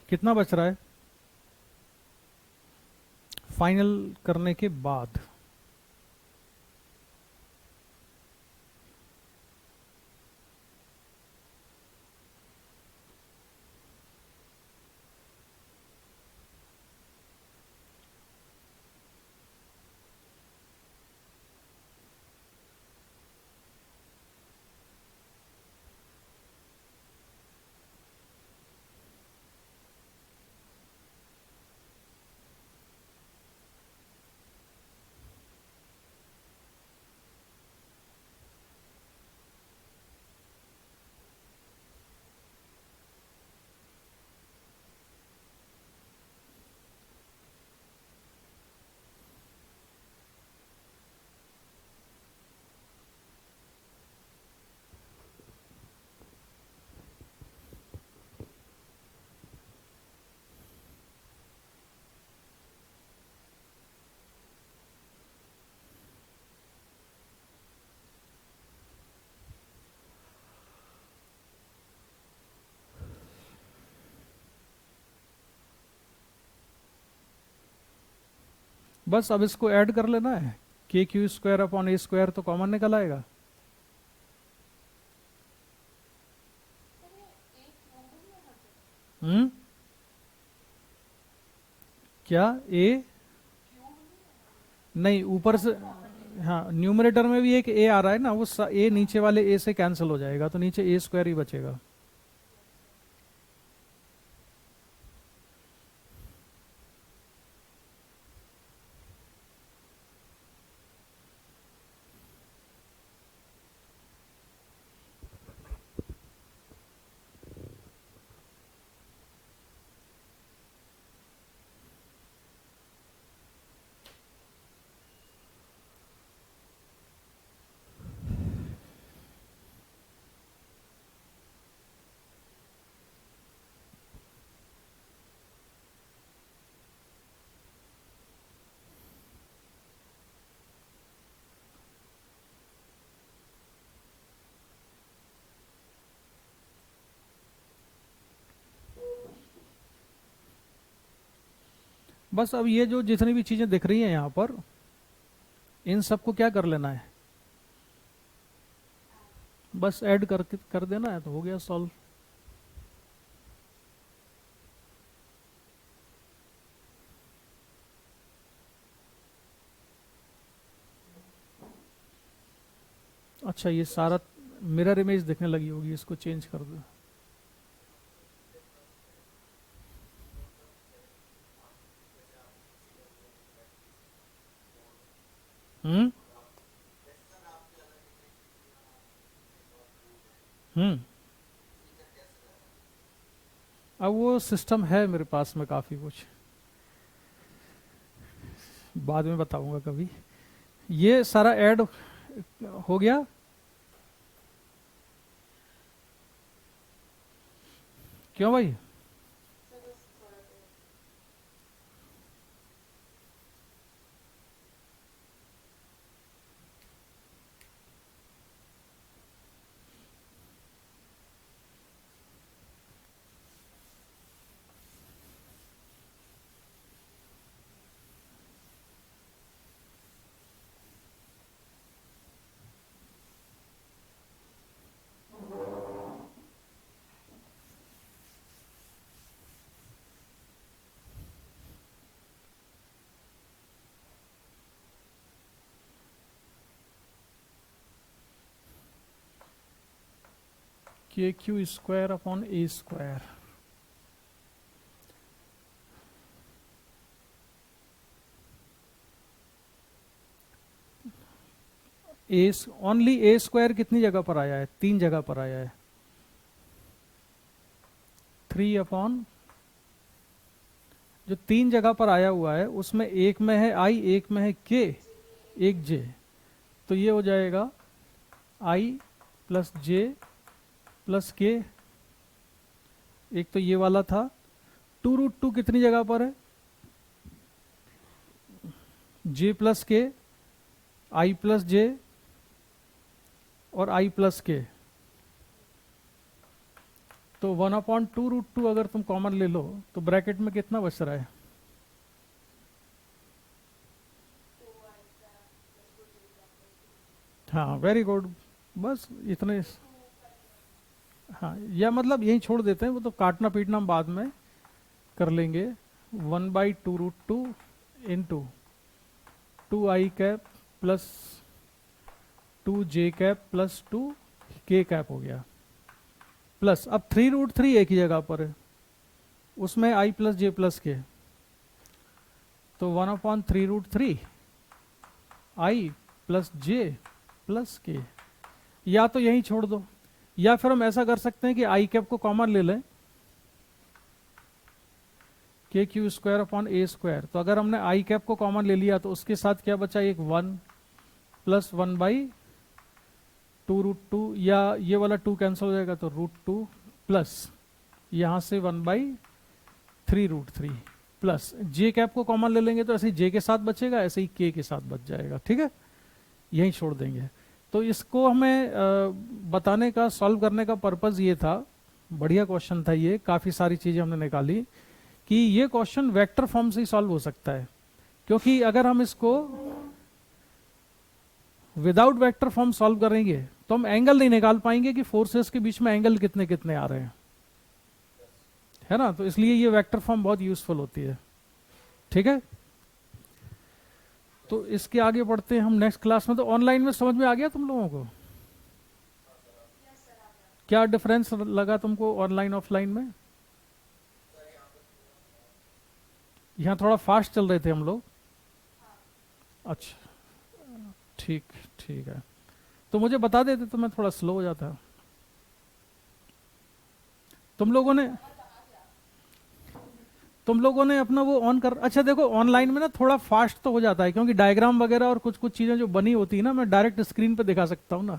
कितना बच रहा है फाइनल करने के बाद? बस अब इसको ऐड कर लेना है, के क्यू स्क्वायर अपॉन ए स्क्वायर तो कॉमन निकल आएगा। हम्म क्या ए नहीं ऊपर से, हाँ न्यूमरेटर में भी एक ए आ रहा है ना, वो ए नीचे वाले ए से कैंसिल हो जाएगा, तो नीचे ए स्क्वायर ही बचेगा। बस अब ये जो जितनी भी चीजें दिख रही हैं यहाँ पर, इन सबको क्या कर लेना है, बस ऐड कर देना है, तो हो गया सॉल्व। अच्छा ये सारा मिरर इमेज दिखने लगी होगी, इसको चेंज कर दो। हम्म हम्म अब वो सिस्टम है मेरे पास में काफी कुछ, बाद में बताऊंगा कभी। ये सारा ऐड हो गया। क्यों भाई? के Q square upon A square, A only A square कितनी जगह पर आया है? 3 जगह पर आया है। 3 अपॉन, जो 3 जगह पर आया हुआ है उसमें एक में है आई, एक में है के, एक जे, तो ये हो जाएगा आई प्लस जे प्लस के। एक तो ये वाला था। 2√2 कितनी जगह पर है? जे प्लस के, आई प्लस जे और आई प्लस के, तो 1/2√2 अगर तुम कॉमन ले लो तो ब्रैकेट में कितना बच रहा है? हाँ वेरी गुड, बस इतने। हाँ या मतलब यही छोड़ देते हैं, वो तो काटना पीटना हम बाद में कर लेंगे। 1/2√2 into 2i cap plus 2j cap plus 2k cap हो गया, प्लस अब 3√3 एक ही जगह पर है, उसमें i प्लस जे प्लस के, तो 1/3√3 आई प्लस जे प्लस के, या तो यही छोड़ दो, या फिर हम ऐसा कर सकते हैं कि आई कैप को कॉमन ले लें, के क्यू स्क्वायर अपॉन ए स्क्वायर। तो अगर हमने आई कैप को कॉमन ले लिया तो उसके साथ क्या बचा? एक 1 प्लस 1/2√2, या ये वाला 2 कैंसिल हो जाएगा तो √2 प्लस यहां से 1/3√3 प्लस जे कैप को कॉमन ले लेंगे तो ऐसे ही जे के साथ बचेगा, ऐसे ही के साथ बच जाएगा। ठीक है, यही छोड़ देंगे। तो इसको हमें बताने का, सॉल्व करने का पर्पज ये था। बढ़िया क्वेश्चन था ये, काफी सारी चीजें हमने निकाली कि ये क्वेश्चन वेक्टर फॉर्म से ही सॉल्व हो सकता है, क्योंकि अगर हम इसको विदाउट वेक्टर फॉर्म सॉल्व करेंगे तो हम एंगल नहीं निकाल पाएंगे कि फोर्सेस के बीच में एंगल कितने कितने आ रहे हैं, है ना। तो इसलिए ये वेक्टर फॉर्म बहुत यूजफुल होती है। ठीक है, तो तो इसके आगे बढ़ते हैं हम नेक्स्ट क्लास में। तो ऑनलाइन में समझ में आ गया तुम लोगों को? क्या डिफरेंस लगा तुमको ऑनलाइन ऑफलाइन में? यहाँ थोड़ा फास्ट चल रहे थे हम लोग। अच्छा, ठीक ठीक है। तो मुझे बता देते तो मैं थोड़ा स्लो हो जाता। तुम लोगों ने अपना वो ऑन कर, अच्छा देखो ऑनलाइन में ना थोड़ा फास्ट तो हो जाता है, क्योंकि डायग्राम वगैरह और कुछ कुछ चीजें जो बनी होती है ना, मैं डायरेक्ट स्क्रीन पे दिखा सकता हूँ ना।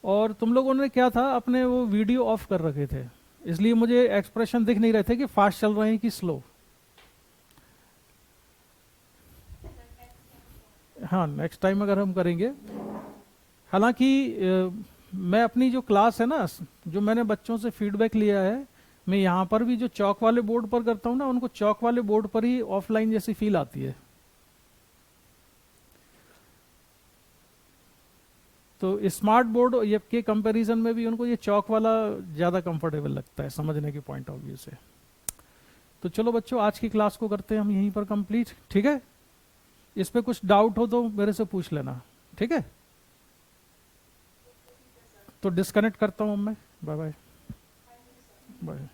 और तुम लोगों ने क्या था, अपने वो वीडियो ऑफ कर रखे थे, इसलिए मुझे एक्सप्रेशन दिख नहीं रहे थे कि फास्ट चल रहे हैं कि स्लो। हाँ, नेक्स्ट टाइम अगर हम करेंगे। हालांकि मैं अपनी जो क्लास है ना, जो मैंने बच्चों से फीडबैक लिया है, मैं यहाँ पर भी जो चौक वाले बोर्ड पर करता हूँ ना, उनको चौक वाले बोर्ड पर ही ऑफलाइन जैसी फील आती है। तो स्मार्ट बोर्ड ये के कंपैरिजन में भी उनको ये चौक वाला ज़्यादा कंफर्टेबल लगता है समझने के पॉइंट ऑफ व्यू से। तो चलो बच्चों, आज की क्लास को करते हैं हम यहीं पर कंप्लीट, ठीक है? इस पे कुछ डाउट हो तो मेरे से पूछ लेना, ठीक है? तो डिस्कनेक्ट करता हूँ मैं। Bye bye. बाय।